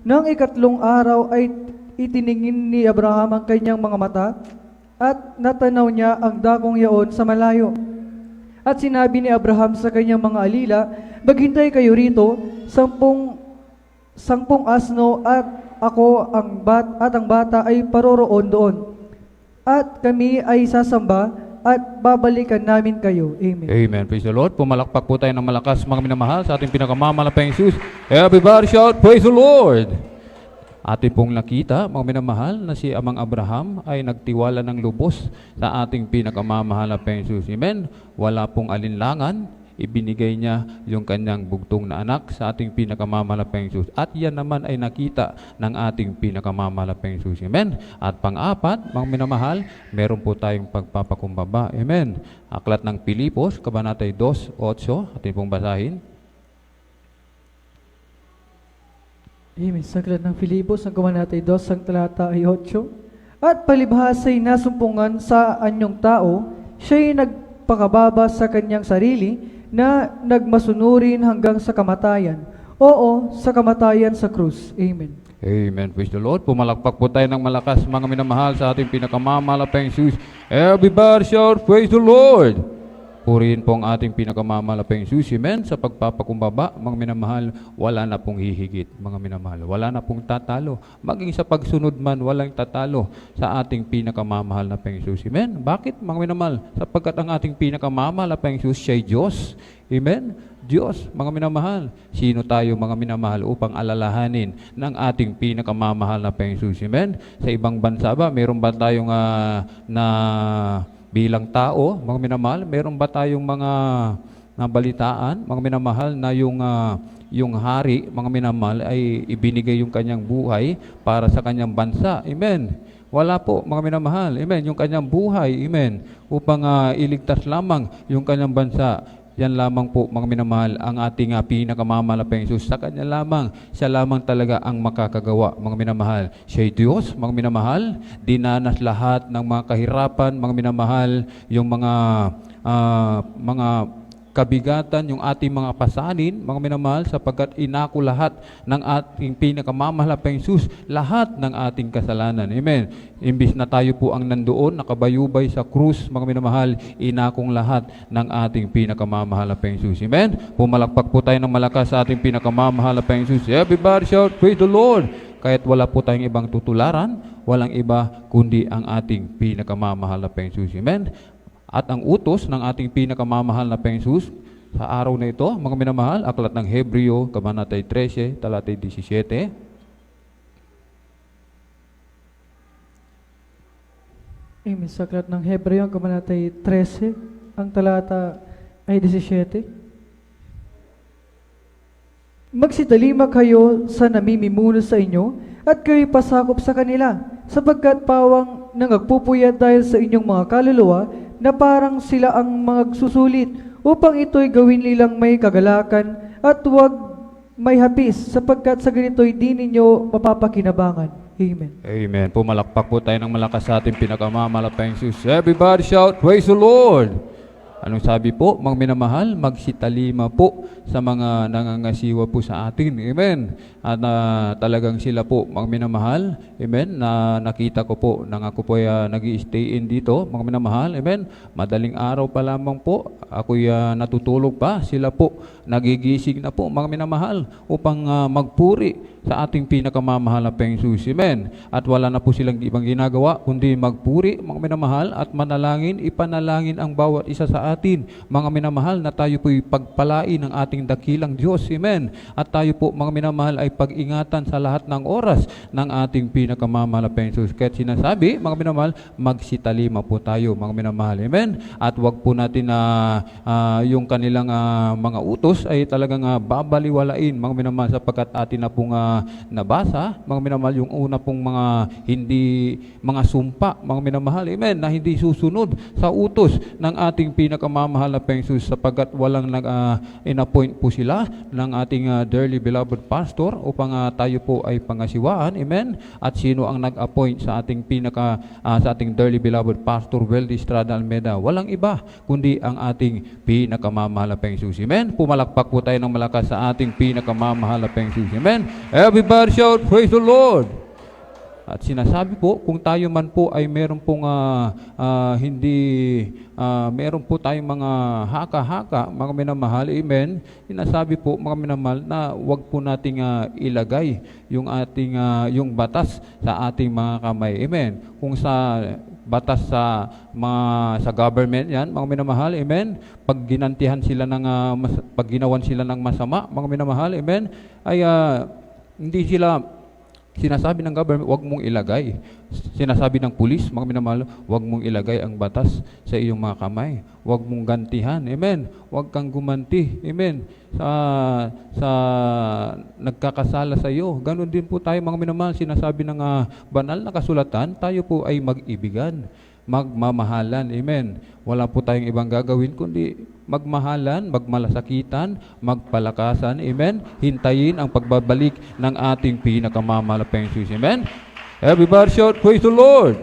Nang ikatlong araw ay itiningin ni Abraham ang kanyang mga mata at natanaw niya ang dakong yaon sa malayo. At sinabi ni Abraham sa kanyang mga alila, maghintay kayo rito, sangpong asno at ako ang bata ay paroroon doon. At kami ay sasamba at babalikan namin kayo. Amen. Amen. Praise the Lord. Pumalakpak po tayo ng malakas mga minamahal sa ating pinakamamalapayang Jesus. Everybody shout, praise the Lord! Ating pong nakita, mga minamahal, na si Amang Abraham ay nagtiwala ng lubos sa ating pinakamamahal na Jesus. Amen. Wala pong alinlangan, ibinigay niya yung kanyang bugtong na anak sa ating pinakamamahal na Jesus. At yan naman ay nakita ng ating pinakamamahal na Jesus. Amen. At pang-apat, mga minamahal, meron po tayong pagpapakumbaba. Amen. Aklat ng Pilipos, Kabanata 2:8, ating pong basahin. Amen. Sa aklat ng Filipos, ang Kabanata 2, ang talata ay 8. At palibhasa'y nasumpungan sa anyong tao, siya'y nagpakababa sa kanyang sarili na nagmasunurin hanggang sa kamatayan. Oo, sa kamatayan sa krus. Amen. Amen. Praise the Lord. Pumalakpak po tayo ng malakas mga minamahal sa ating pinakamamahal na Jesus. Everybody shout, praise the Lord! Purihin po ang ating pinakamamahal na Jesus. Amen. Sa pagpapakumbaba, mga minamahal, wala na pong hihigit, mga minamahal. Wala na pong tatalo. Maging sa pagsunod man, walang tatalo sa ating pinakamamahal na Jesus. Amen. Bakit, mga minamahal? Sapagkat ang ating pinakamamahal na Jesus, siya'y Diyos. Amen. Diyos, mga minamahal. Sino tayo, mga minamahal, upang alalahanin ng ating pinakamamahal na Jesus? Amen. Sa ibang bansa ba, meron ba tayong bilang tao, mga minamahal, meron ba tayong mga nabalitaan, mga minamahal, na yung hari, mga minamahal, ay ibinigay yung kanyang buhay para sa kanyang bansa? Amen. Wala po, mga minamahal. Amen. Yung kanyang buhay, amen, upang iligtas lamang yung kanyang bansa. Yan lamang po, mga minamahal, ang ating pinakamamahal na Jesus. Sa kanya lamang, siya lamang talaga ang makakagawa, mga minamahal. Siya'y Diyos, mga minamahal, dinanas lahat ng mga kahirapan, mga minamahal, yung mga kabigatan, yung ating mga pasanin, mga minamahal, sapagkat inako lahat ng ating pinakamamahal na Jesus, lahat ng ating kasalanan. Amen. Imbis na tayo po ang nandoon, nakabayubay sa krus, mga minamahal, inakong lahat ng ating pinakamamahal na Jesus. Amen. Pumalakpak po tayo ng malakas sa ating pinakamamahal na Jesus. Everybody shout, praise the Lord! Kahit wala po tayong ibang tutularan, walang iba kundi ang ating pinakamamahal na Jesus. Amen. At ang utos ng ating pinakamamahal na Jesus sa araw na ito, mga minamahal, aklat ng Hebreo, Kabanata 13, talata 17. Amen. Sa aklat ng Hebreo, Kabanata 13, ang talata ay 17. Magsitalima kayo sa namimimuno sa inyo at kayo'y pasakop sa kanila, sapagkat pawang nangagpupuyat dahil sa inyong mga kaluluwa na parang sila ang magsusulit, upang ito'y gawin nilang may kagalakan at huwag may hapis, sapagkat sa ganito'y di ninyo mapapakinabangan. Amen. Amen. Pumalakpak po tayo ng malakas sa ating pinakamamahal na Jesus. Everybody shout, praise the Lord! Anong sabi po, mga minamahal? Magsitalima po sa mga nangangasiwa po sa atin. Amen. At talagang sila po, mga minamahal. Amen. Na nakita ko po, nang ako po nag-i-stay in dito, mga minamahal. Amen. Madaling araw pa lamang po, ako'y natutulog pa. Sila po, nagigising na po, mga minamahal, upang magpuri sa ating pinakamamahal na Jesus. Amen. At wala na po silang ibang ginagawa, kundi magpuri, mga minamahal, at manalangin, ipanalangin ang bawat isa sa atin, mga minamahal, na tayo po'y pagpalain ng ating dakilang Diyos. Amen. At tayo po, mga minamahal, ay pag-ingatan sa lahat ng oras ng ating pinakamamahal na Jesus. Kaya sinasabi, mga minamahal, magsitalima po tayo, mga minamahal. Amen. At wag po natin yung kanilang mga utos ay talagang babaliwalain, mga minamahal, sapagkat atin na pong nabasa, mga minamahal, yung una pong mga sumpa, mga minamahal, amen, na hindi susunod sa utos ng ating pinakamamahal pinakamamahal na Panginoong Jesus, sapagkat walang in-appoint po sila ng ating dearly beloved pastor upang tayo po ay pangasiwaan. Amen. At sino ang nag-appoint sa ating sa ating dearly beloved pastor Weldy Estrada Almeida? Walang iba kundi ang ating pinakamamahal na Panginoong Jesus. Amen. Pumalakpak po tayo ng malakas sa ating pinakamamahal na Panginoong Jesus. Amen. Everybody shout, praise the Lord. At sinasabi po, kung tayo man po ay meron pong meron po tayong mga haka-haka, mga minamahal, amen, sinasabi po, mga minamahal, na wag po nating ilagay yung ating yung batas sa ating mga kamay. Amen. Kung sa batas sa government yan, mga minamahal, amen, pag ginantihan sila ng pag ginawan sila ng masama, mga minamahal, amen, ay hindi sila sinasabi ng government, wag mong ilagay. Sinasabi ng pulis, mga minamahal, wag mong ilagay ang batas sa iyong mga kamay. Wag mong gantihan. Amen. Wag kang gumanti. Amen. Sa nagkakasala sa iyo. Ganon din po tayo, mga minamahal, sinasabi ng banal na kasulatan, tayo po ay mag-ibigan, magmamahalan. Amen. Wala po tayong ibang gagawin kundi magmahalan, magmalasakitan, magpalakasan. Amen. Hintayin ang pagbabalik ng ating pinakamamahal na Panginoong Jesus. Amen. Everybody shout, praise the Lord.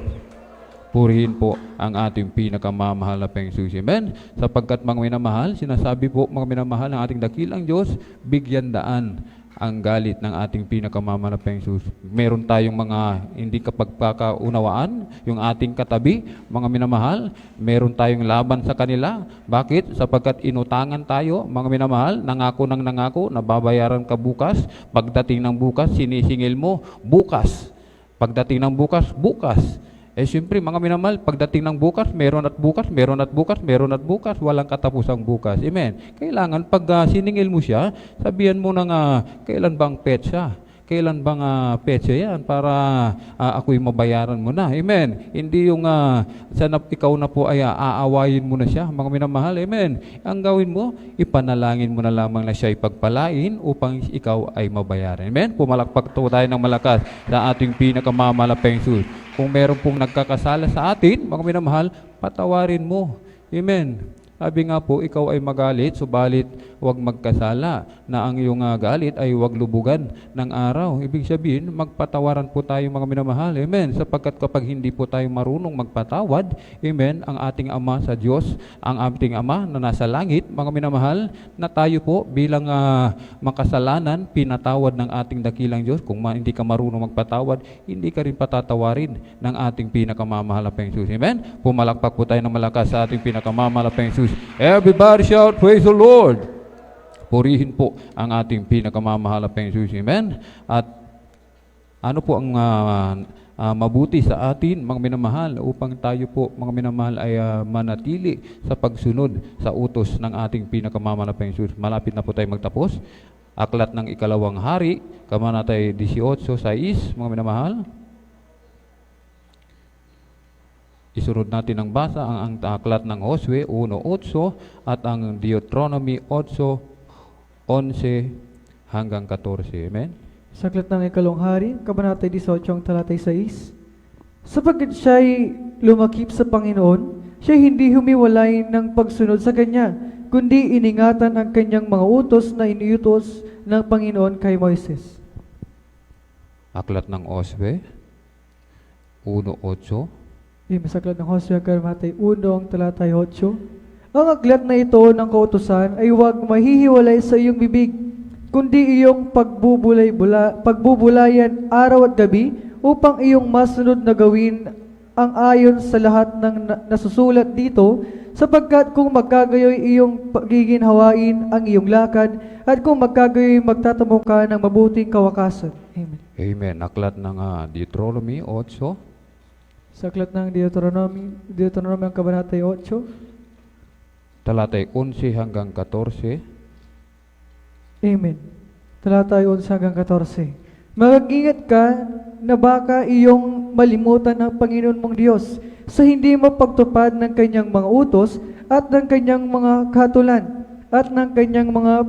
Purihin po ang ating pinakamamahal na Panginoong Jesus. Amen. Sapagkat mga minamahal, sinasabi po mga minamahal ng ating dakilang Diyos, bigyan daan ang galit ng ating pinakamamahal na Panginoong Jesus. Meron tayong mga hindi kapagkakaunawaan, yung ating katabi, mga minamahal, meron tayong laban sa kanila. Bakit? Sapagkat inutangan tayo, mga minamahal, nangako ng nangako, nababayaran ka bukas, pagdating ng bukas, sinisingil mo, bukas. Pagdating ng bukas, bukas. Siyempre, mga minamahal, pagdating ng bukas, meron at bukas, meron at bukas, meron at bukas, walang katapusang bukas. Amen. Kailangan, pag siningil mo siya, sabihan mo ng kailan bang petsa? Kailan bang petsa yan para ako'y mabayaran mo na? Amen. Hindi yung ikaw na po ay aawayin mo na siya, mga minamahal. Amen. Ang gawin mo, ipanalangin mo na lamang na siya ipagpalain upang ikaw ay mabayaran. Amen. Pumalakpak tayo ng malakas sa ating pinakamamahal na Panginoong Jesus. Kung meron pong nagkakasala sa atin, mga minamahal, patawarin mo. Amen. Sabi nga po, ikaw ay magalit, subalit huwag magkasala, na ang iyong galit ay huwag lubugan ng araw. Ibig sabihin, magpatawaran po tayo, mga minamahal. Amen. Sapagkat kapag hindi po tayo marunong magpatawad, amen, ang ating Ama sa Diyos, ang ating Ama na nasa langit, mga minamahal, na tayo po bilang makasalanan, pinatawad ng ating dakilang Diyos. Kung hindi ka marunong magpatawad, hindi ka rin patatawarin ng ating pinakamamahal na Panginoong Jesus. Amen. Pumalakpak po tayo ng malakas sa ating pinakamamahal na Panginoong Jesus. Everybody shout, praise the Lord. Purihin po ang ating pinakamamahal na Panginoong Jesus. Amen. At ano po ang mabuti sa atin, mga minamahal, upang tayo po, mga minamahal, ay manatili sa pagsunod sa utos ng ating pinakamamahal na Panginoong Jesus. Malapit na po tayo magtapos. Aklat ng Ikalawang Hari, Kabanata 18:6, mga minamahal. Isunod natin ang basa ang aklat ng Josue 1:8 at ang Deuteronomy 8:11 hanggang 14. Amen. Sa aklat ng Ikalawang Hari, Kabanata 18, talatay 6. Sapagkat siya'y lumakip sa Panginoon, siya hindi humiwalay ng pagsunod sa Kanya, kundi iningatan ang Kanyang mga utos na iniutos ng Panginoon kay Moises. Aklat ng Josue 1:8. Sa aklat ng Hosea, Kabanata 1, talatay 8. Ang aklat na ito ng kautusan ay huwag mahihiwalay sa iyong bibig, kundi iyong pagbubulayan araw at gabi upang iyong masunod na gawin ang ayon sa lahat ng nasusulat dito, sapagkat kung magkagayoy iyong pagiginhawain ang iyong lakad, at kung magkagayoy magtatamo ka ng mabuting kawakasan. Amen. Amen. Aklat ng Deuteronomy 8. Sa aklat ng Deuteronomy ang Kabanata 8, talatay 11 hanggang 14. Amen. Talatay 11 hanggang 14. Mag-ingat ka na baka iyong malimutan ang Panginoon mong Diyos sa hindi mapagtupad ng Kanyang mga utos at ng Kanyang mga katulan at ng Kanyang mga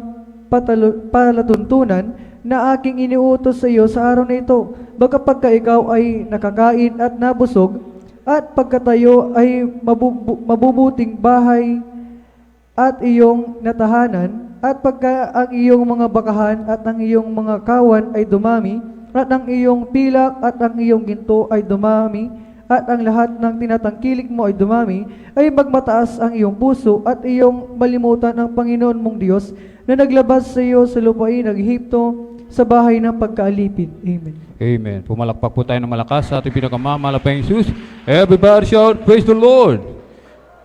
palatuntunan na aking iniutos sa iyo sa araw na ito. Baka pagka ikaw ay nakakain at nabusog, at pagkatayo ay mabubuting bahay at iyong natahanan, at pagka ang iyong mga bakahan at ang iyong mga kawan ay dumami, at ang iyong pilak at ang iyong ginto ay dumami, at ang lahat ng tinatangkilik mo ay dumami, ay magmataas ang iyong puso at iyong malimutan ang Panginoon mong Diyos na naglabas sa iyo sa lupain ng Ehipto sa bahay ng pagkaalipin. Amen. Amen. Pumalakpak po tayo ng malakas sa ating pinakamamahal na Panginoong Jesus. Everybody shout, praise the Lord!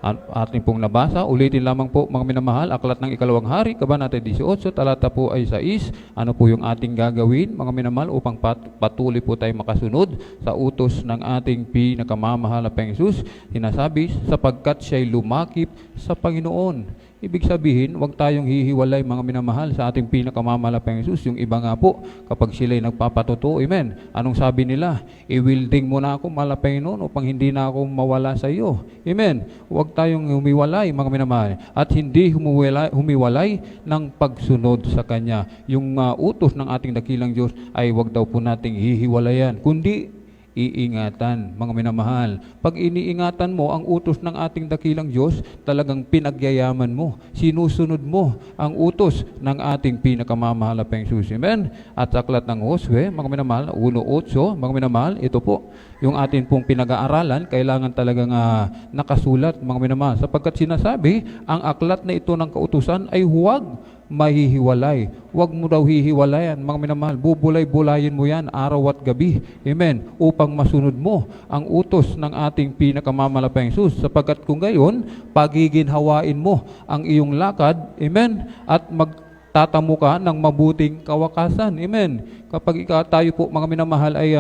Ating pong nabasa, ulitin lamang po mga minamahal, aklat ng ikalawang hari, kabanata 18, talata po ay 6. Ano po yung ating gagawin mga minamahal upang patuloy po tayo makasunod sa utos ng ating pinakamamahal na Panginoong Jesus? Sinasabi, sapagkat siya'y lumakip sa Panginoon. Ibig sabihin, huwag tayong hihiwalay mga minamahal sa ating pinakamamahal na Panginoong Jesus. Yung iba nga po, kapag sila'y nagpapatotoo, amen. Anong sabi nila? I-wielding mo na ako, mahal na Panginoon, upang hindi na ako mawala sa iyo. Amen. Huwag tayong humiwalay mga minamahal. At hindi humiwalay ng pagsunod sa Kanya. Yung utos ng ating dakilang Diyos ay huwag daw po nating hihiwalayan, kundi iingatan, mga minamahal. Pag iniingatan mo ang utos ng ating dakilang Diyos, talagang pinagyayaman mo, sinusunod mo ang utos ng ating pinakamamahal na Panginoong Jesus. Amen? At sa aklat ng Josue, mga minamahal, 1:8, mga minamahal, ito po, yung atin pong pinag-aaralan, kailangan talagang nakasulat, mga minamahal, sapagkat sinasabi, ang aklat na ito ng kautusan ay huwag mahihiwalay. Huwag mo daw hihiwalayan, mga minamahal. Bubulay-bulayin mo yan araw at gabi. Amen. Upang masunod mo ang utos ng ating pinakamamahal na Jesus. Sapagkat kung gayon, pagiginhawain mo ang iyong lakad. Amen. At magtatamo ka ng mabuting kawakasan. Amen. Kapag tayo po mga minamahal ay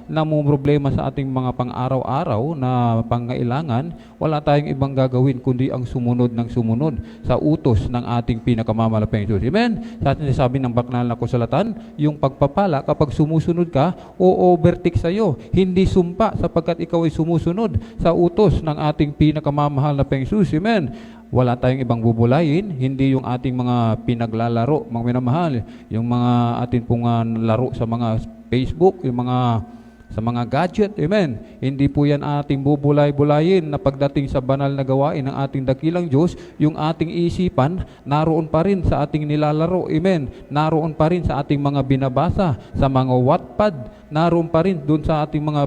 namumroblema sa ating mga pang-araw-araw na pangailangan, wala tayong ibang gagawin kundi ang sumunod ng sumunod sa utos ng ating pinakamamahal na Panginoon. Amen? Sa atin sabi ng baknal na kasulatan, yung pagpapala kapag sumusunod ka, o-overtake sa iyo, hindi sumpa sapagkat ikaw ay sumusunod sa utos ng ating pinakamamahal na Panginoon. Amen? Wala tayong ibang bubulayin, hindi yung ating mga pinaglalaro, mga minamahal, yung mga ating pong laro sa mga Facebook, yung mga sa mga gadget, amen. Hindi po yan ating bubulay-bulayin na pagdating sa banal na gawain ng ating dakilang Diyos, yung ating isipan, naroon pa rin sa ating nilalaro, amen. Naroon pa rin sa ating mga binabasa, sa mga Wattpad, naroon pa rin doon sa ating mga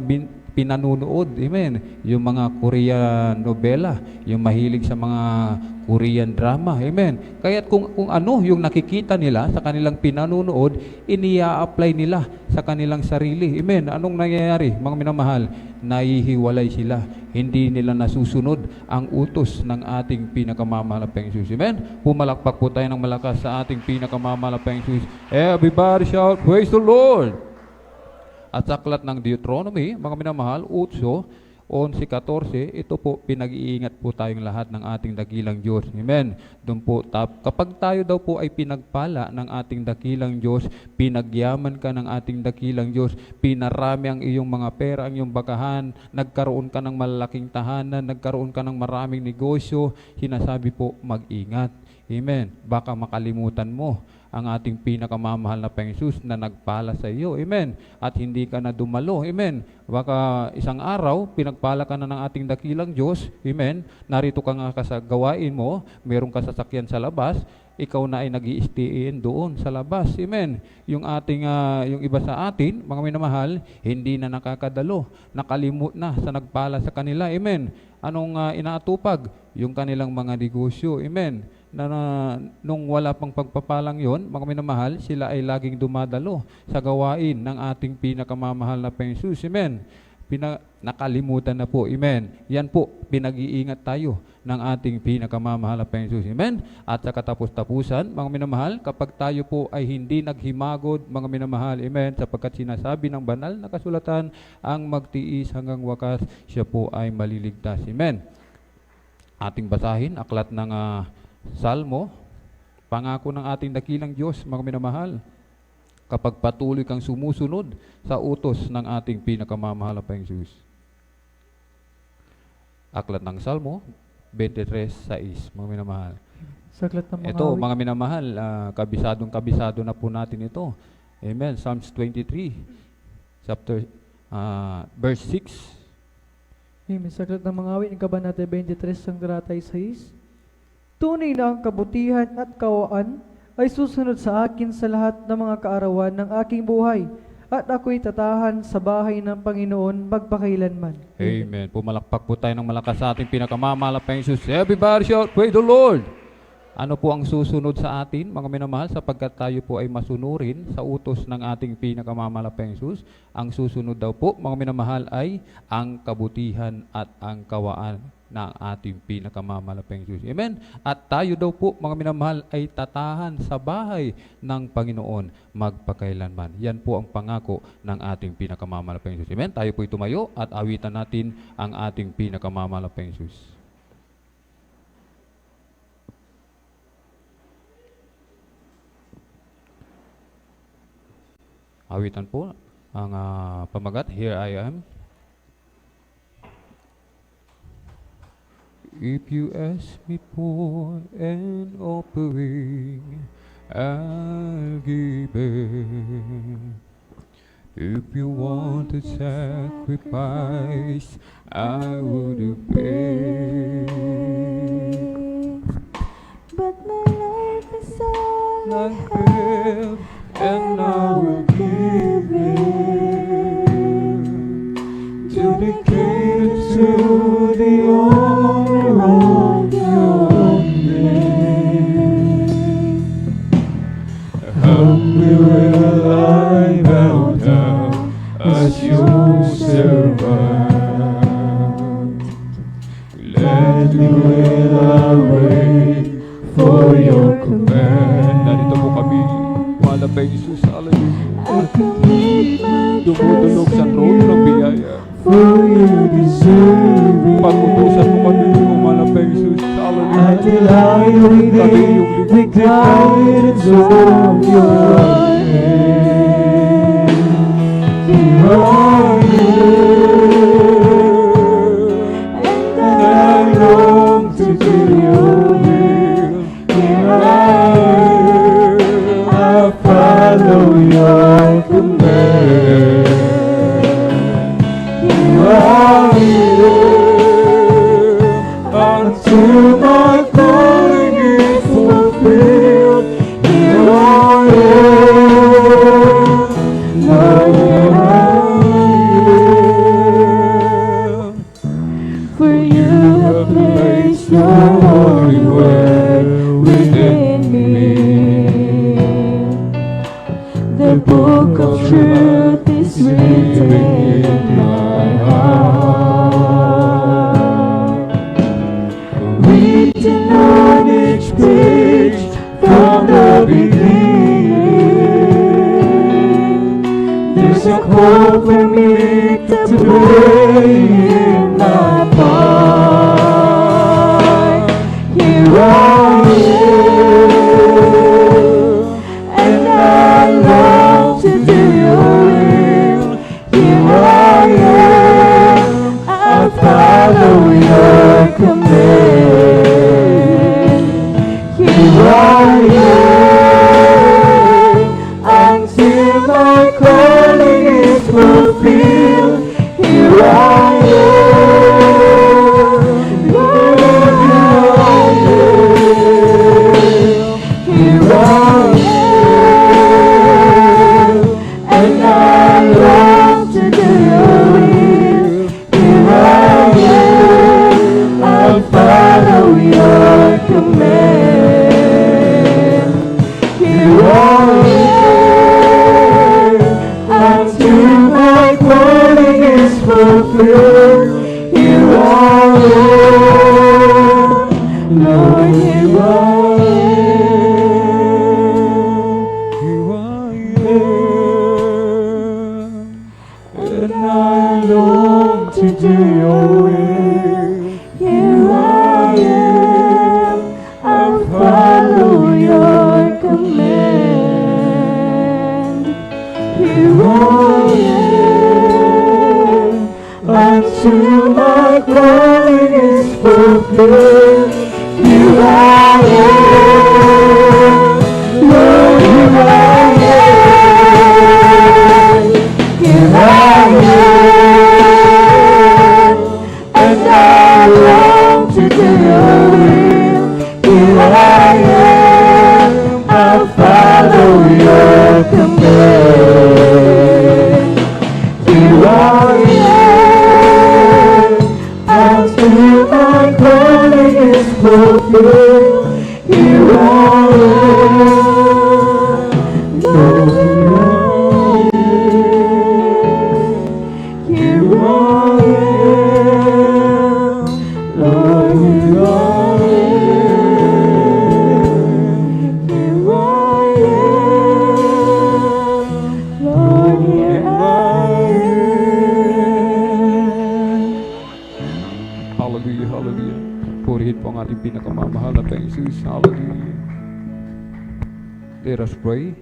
pinanunood, amen. Yung mga Korean novela, yung mahilig sa mga Korean drama, amen. Kaya kung ano yung nakikita nila sa kanilang pinanunood, inia-apply nila sa kanilang sarili, amen. Anong nangyayari, mga minamahal? Nahihiwalay sila, hindi nila nasusunod ang utos ng ating pinakamamahal na Panginoon Jesus, amen. Pumalakpak po tayo ng malakas sa ating pinakamamahal na Panginoon Jesus. Everybody shout, praise the Lord! At sa aklat ng Deuteronomy, mga minamahal, 8:11-14, ito po, pinag-iingat po tayong lahat ng ating dakilang Diyos. Amen. Doon po, kapag tayo daw po ay pinagpala ng ating dakilang Diyos, pinagyaman ka ng ating dakilang Diyos, pinarami ang iyong mga pera, ang iyong bakahan, nagkaroon ka ng malalaking tahanan, nagkaroon ka ng maraming negosyo, sinasabi po, mag-ingat. Amen. Baka makalimutan mo ang ating pinakamamahal na Panginoon Jesus na nagpala sa iyo. Amen. At hindi ka na dumalo. Amen. Baka isang araw, pinagpala ka na ng ating dakilang Diyos. Amen. Narito ka nga sa gawain mo, meron ka sasakyan sa labas, ikaw na ay nag-i-stay doon sa labas. Amen. Yung ating yung iba sa atin, mga minamahal, hindi na nakakadalo. Nakalimot na sa nagpala sa kanila. Amen. Anong inaatupag? Yung kanilang mga negosyo. Amen. Nung wala pang pagpapalang yon, mga minamahal, sila ay laging dumadalo sa gawain ng ating pinakamamahal na Panginoon Jesus. Amen. Nakalimutan na po. Amen. Yan po, pinag-iingat tayo ng ating pinakamamahal na Panginoon Jesus. Amen. At sa katapos-tapusan, mga minamahal, kapag tayo po ay hindi naghimagod, mga minamahal, amen, sapagkat sinasabi ng banal na kasulatan, ang magtiis hanggang wakas, siya po ay maliligtas. Amen. Ating basahin, aklat ng Salmo, pangako ng ating dakilang Diyos, mga minamahal, kapag patuloy kang sumusunod sa utos ng ating pinakamamahal na Panginoon Jesus. Aklat ng Salmo, 23:6, mga minamahal. Saklat ng mga Ito, awit. mga minamahal, kabisado na po natin ito. Amen. Psalms 23, verse 6. Amen. Saklat ng mga awit, ng kabanata 23, ang talatay 6. Tunay na ang kabutihan at kawaan ay susunod sa akin sa lahat ng mga kaarawan ng aking buhay, at ako'y tatahan sa bahay ng Panginoon magpakailanman. Amen. Pumalakpak po tayo ng malakas sa ating pinakamamalaking Jesus. Everybody shout, praise the Lord! Ano po ang susunod sa atin, mga minamahal, sapagkat tayo po ay masunurin sa utos ng ating pinakamamalaking Jesus? Ang susunod daw po, mga minamahal, ay ang kabutihan at ang kawaan ng ating pinakamamalaking Jesus. Amen? At tayo daw po, mga minamahal, ay tatahan sa bahay ng Panginoon magpakailanman. Yan po ang pangako ng ating pinakamamalaking Jesus. Amen? Tayo po tumayo at awitan natin ang ating pinakamamalaking Jesus. Awitan po ang pamagat, Here I Am. If you ask me for an offering, I'll give it. If you want a sacrifice, I would obey. But my life is all I have, and I will give it, dedicated to the honor of your name. Humbly will I bow down as your servant. Gladly will I wait for your command. Narito po kami, malapay Jesus, hallelujah. Dumudulog sa trono ng biyaya. for you deserve it. Pag-utusan mo kami, malapay Jesus, hallelujah. I delight within the guidance of your hand. You are here, and I long to do your will. Here I follow your command. You are here until my calling is fulfilled. Here I am, Lord, here I am. For you have placed your holy word within me. The book of truth is written in my heart, written on each page from the beginning. There's a hope for me to play in my part. Here I am, and I long to do your will. Here I am, I follow your command. Here I am, until my calling is fulfilled. Here I am, Lord, here I am. Here I am, and I long to do your will. Here I am, I'll follow your command. Here I am, until my calling is fulfilled. Here I am, Lord, here I am. And I long to do your will. Here I am, I'll follow your command. Here I am, until my calling is fulfilled. Here I am, Lord, here I am. Here I am, and I long to do your will. Here pinakamamahal na Panginoon Jesus. Hallelujah. Let us pray.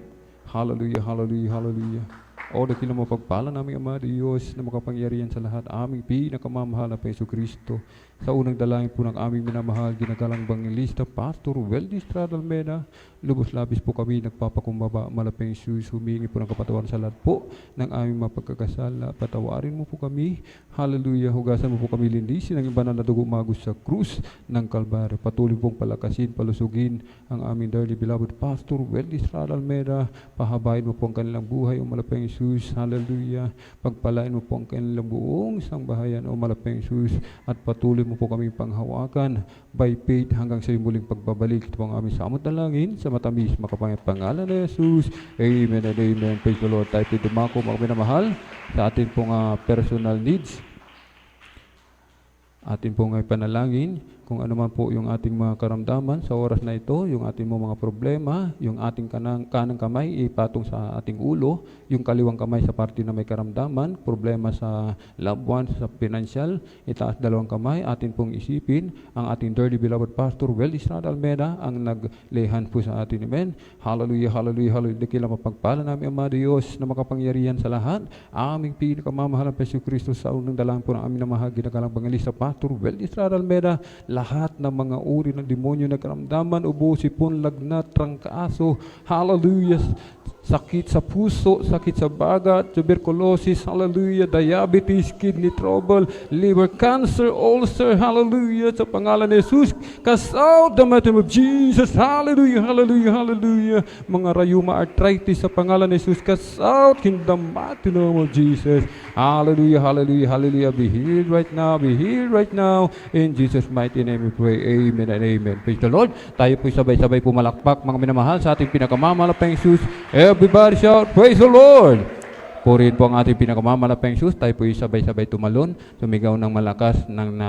Hallelujah, hallelujah, hallelujah. O dakila mapagpala namin Ama Diyos na makapangyarihan sa lahat, aming pinakamamahal na Panginoon Kristo. Sa unang dalangin po ng aming minamahal, ginagalang Bangilista, Pastor Weldy Estrada Almeida, lubos-labis po kami nagpapakumbaba, malaping Jesus, humingi po ng kapatawaran sa lahat po ng aming mapagkakasala. Patawarin mo po kami. Hallelujah. Hugasan mo po kami lindisin ang banal na dugo umagos sa krus ng Kalbaryo. Patuloy pong palakasin, palusugin ang aming dearly beloved Pastor Weldy Estrada Almeida. Pahabain mo po ang kanilang buhay, o malaping Jesus. Hallelujah. Pagpalain mo po ang kanilang buong sangbahayan, o malaping Jesus. At patuloy mo po kami panghawakan by faith hanggang sa muling pagbabalik. Ito ang aming samot dalangin sa matamis makapangyat pangalan ni Jesus. Amen and amen. Praise the Lord. Tayo dumako mga minamahal sa atin pong personal needs. Atin pong panalangin kung ano man po yung ating mga karamdaman sa oras na ito, yung ating mga problema, yung ating kanang kamay ipatong sa ating ulo, yung kaliwang kamay sa parte na may karamdaman, problema sa loved ones, sa financial, itaas dalawang kamay, atin pong isipin ang ating dearly beloved Pastor Weldy Estrada Almeida ang naglehan po sa atin. Amen. Hallelujah, hallelujah, hallelujah. Dakila mapagpala namin Ama Diyos na makapangyarihan sa lahat, aming pinakamamahal na Panginoon Kristo, sa unang dalangin po ng aming namahal, ginagalang Bangilista Pastor Weldy Estrada Almeida, lahat ng mga uri ng demonyo na karamdaman, ubo, sipon, lagnat, trangkaaso, hallelujah, sakit sa puso, sakit sa bagat, tuberculosis, hallelujah, diabetes, kidney trouble, liver cancer, ulcer, hallelujah, sa pangalan ni Jesus, cast out the mighty name of Jesus, hallelujah, hallelujah, hallelujah, mga rheuma arthritis sa pangalan ni Jesus, cast out in the mighty name of Jesus, hallelujah, hallelujah, hallelujah, be healed right now, be healed right now, in Jesus' mighty name we pray, amen and amen. Praise the Lord. Tayo po sabay-sabay pumalakpak mga minamahal sa ating pinakamamahal na Panginoon Jesus. Everybody shout, praise the Lord! Purihin po ang ating pinakamamahal na Panginoon Jesus. Tayo po sabay-sabay tumalon, tumigaw ng malakas ng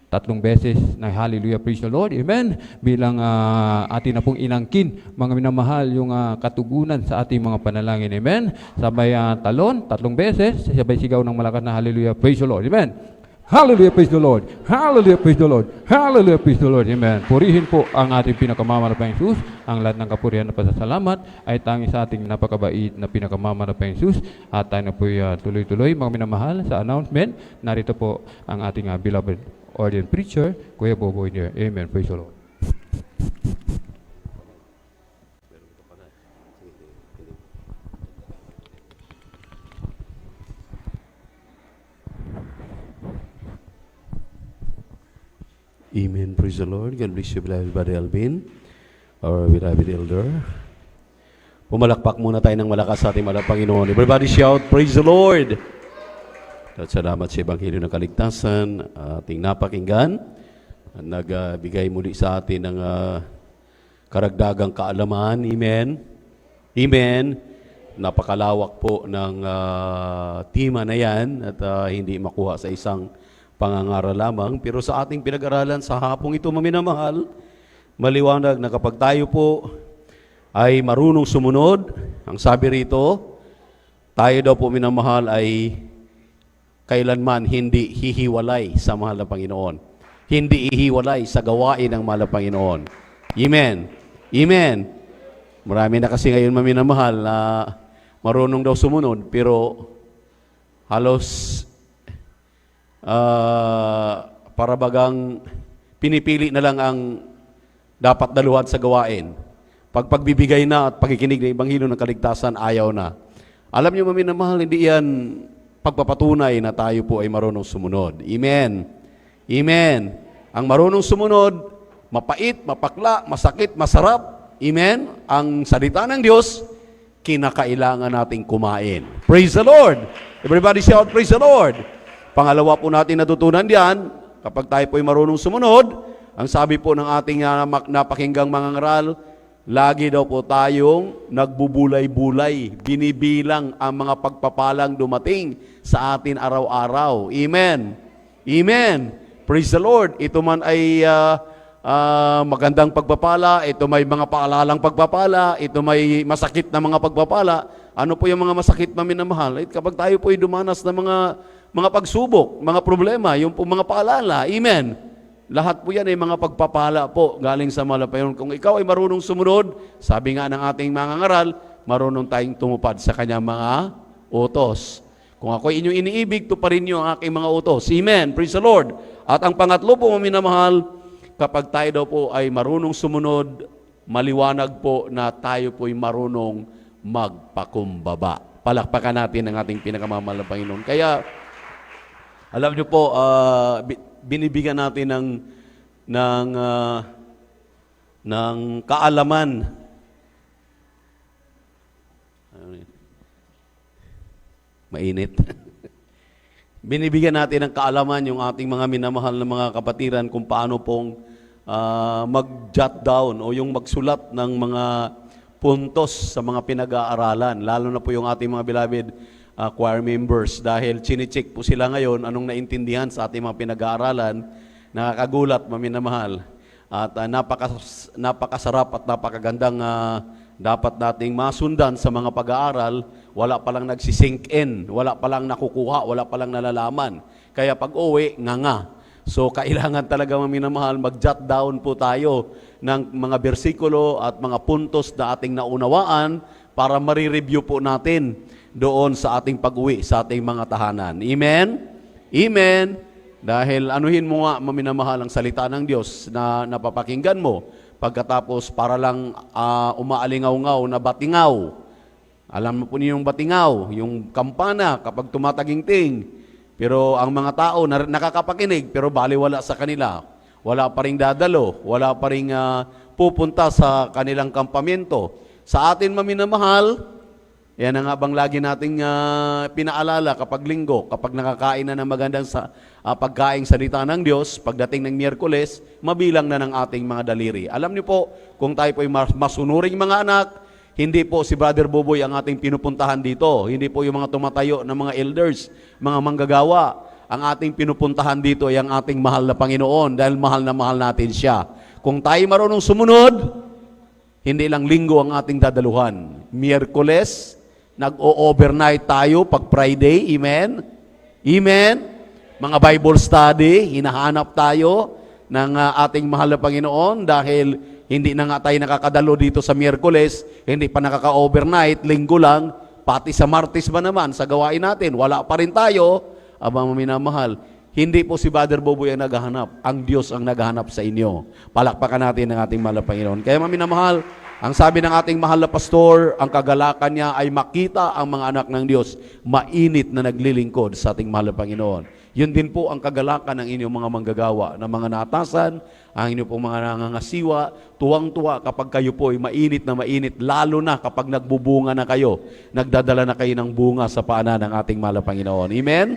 tatlong beses na hallelujah, praise the Lord, amen. Bilang atin na pong inangkin, mga minamahal, yung katugunan sa ating mga panalangin, amen. Sabay talon, tatlong beses, sabay sigaw ng malakas na hallelujah, praise the Lord, amen. Hallelujah, praise the Lord. Hallelujah, praise the Lord. Hallelujah, praise the Lord. Amen. Purihin po ang ating pinakamamahal na Panginoon Jesus. Ang lahat ng kapurihan na pasasalamat ay tangi sa ating napakabait na pinakamamahal na Panginoon Jesus. At tayo na po tuloy-tuloy mga minamahal sa announcement. Narito po ang ating beloved ordained preacher, Kuya Boboy Nier. Amen. Praise the Lord. Amen. Praise the Lord. God bless you, beloved Brother Alvin, our beloved elder. Pumalakpak muna tayo ng malakas sa ating mahal na Panginoon. Everybody shout, praise the Lord! At salamat sa Ebanghelyo ng Kaligtasan, ating napakinggan. Nagbigay muli sa atin ng karagdagang kaalaman. Amen. Amen. Napakalawak po ng tema na yan at hindi makuha sa isang pangangaral lamang, pero sa ating pinag-aralan sa hapong ito, maminamahal, maliwanag na kapag tayo po ay marunong sumunod, ang sabi rito, tayo daw po minamahal ay kailanman hindi hihiwalay sa mahal na Panginoon. Hindi ihiwalay sa gawain ng mahal na Panginoon. Amen. Amen. Marami na kasi ngayon maminamahal na marunong daw sumunod, pero halos para bagang pinipili na lang ang dapat daluhan sa gawain. Pagbibigay na at pagkikinig ng Ebanghelyo ng Kaligtasan, ayaw na. Alam niyo maminamahal, hindi yan pagpapatunay na tayo po ay marunong sumunod. Amen. Amen. Ang marunong sumunod, mapait, mapakla, masakit, masarap. Amen. Ang salita ng Diyos, kinakailangan nating kumain. Praise the Lord. Everybody shout, praise the Lord. Pangalawa po natin natutunan diyan, kapag tayo po ay marunong sumunod, ang sabi po ng ating napakinggang mga ngaral, lagi daw po tayong nagbubulay-bulay, binibilang ang mga pagpapalang dumating sa atin araw-araw. Amen. Amen. Praise the Lord. Ito man ay magandang pagpapala, ito may mga paalalang pagpapala, ito may masakit na mga pagpapala. Ano po yung mga masakit na minamahal? Kapag tayo po ay dumanas ng mga pagsubok, mga problema, yung po mga paalala. Amen. Lahat po yan ay mga pagpapala po galing sa Malapayon. Kung ikaw ay marunong sumunod, sabi nga ng ating mga ngaral, marunong tayong tumupad sa kanyang mga utos. Kung ako inyong iniibig, tuparin niyo ang aking mga utos. Amen. Praise the Lord. At ang pangatlo po, mga minamahal, kapag tayo daw po ay marunong sumunod, maliwanag po na tayo po ay marunong magpakumbaba. Palakpakan natin ang ating pinakamamahal na Panginoon. Kaya, alam niyo po, binibigyan natin ng kaalaman. Mainit. Binibigyan natin ng kaalaman yung ating mga minamahal na mga kapatiran kung paano pong mag-jot down o yung magsulat ng mga puntos sa mga pinag-aaralan. Lalo na po yung ating mga beloved choir members dahil chine-check po sila ngayon anong naintindihan sa ating mga pinag-aaralan. Nakakagulat, maminamahal. At napakasarap at napakagandang dapat nating masundan sa mga pag-aaral. Wala palang nagsisink in, wala palang nakukuha, wala palang nalalaman. Kaya pag uwi, nga. So kailangan talaga, maminamahal, mag-jot down po tayo ng mga bersikulo at mga puntos na ating naunawaan para marireview po natin doon sa ating pag-uwi, sa ating mga tahanan. Amen? Amen? Dahil anuhin mo nga, maminamahal, ang salita ng Diyos na napapakinggan mo, pagkatapos para lang umaalingaw-ngaw na batingaw. Alam mo po niyo yung batingaw, yung kampana kapag tumatagingting. Pero ang mga tao nakakapakinig pero baliwala sa kanila. Wala pa ring dadalo, wala pa ring pupunta sa kanilang kampamento. Sa atin, maminamahal, yan ang habang lagi nating pinaalala kapag linggo, kapag nakakain na ng magandang pagkaing salita ng Diyos, pagdating ng Miyerkules, mabilang na ng ating mga daliri. Alam niyo po, kung tayo po ay masunuring mga anak, hindi po si Brother Boboy ang ating pinupuntahan dito. Hindi po yung mga tumatayo ng mga elders, mga manggagawa. Ang ating pinupuntahan dito ay ang ating mahal na Panginoon dahil mahal na mahal natin siya. Kung tayo marunong sumunod, hindi lang linggo ang ating dadaluhan. Miyerkules, nag-o-overnight tayo pag Friday, amen? Amen? Mga Bible study, hinahanap tayo ng ating mahal na Panginoon dahil hindi na nga tayo nakakadalo dito sa Miyerkules, hindi pa nakaka-overnight, linggo lang, pati sa Martes ba naman, sa gawain natin, wala pa rin tayo, abang minamahal. Hindi po si Brother Boboy ang naghahanap, ang Diyos ang naghahanap sa inyo. Palakpakan natin ang ating mahal na Panginoon. Kaya maminamahal, ang sabi ng ating mahal na pastor, ang kagalakan niya ay makita ang mga anak ng Diyos mainit na naglilingkod sa ating mahal na Panginoon. Yun din po ang kagalakan ng inyong mga manggagawa, ng mga naatasan, ang inyong pong mga nangangasiwa, tuwang-tuwa kapag kayo po ay mainit na mainit, lalo na kapag nagbubunga na kayo, nagdadala na kayo ng bunga sa paanan ng ating mahal na Panginoon. Amen?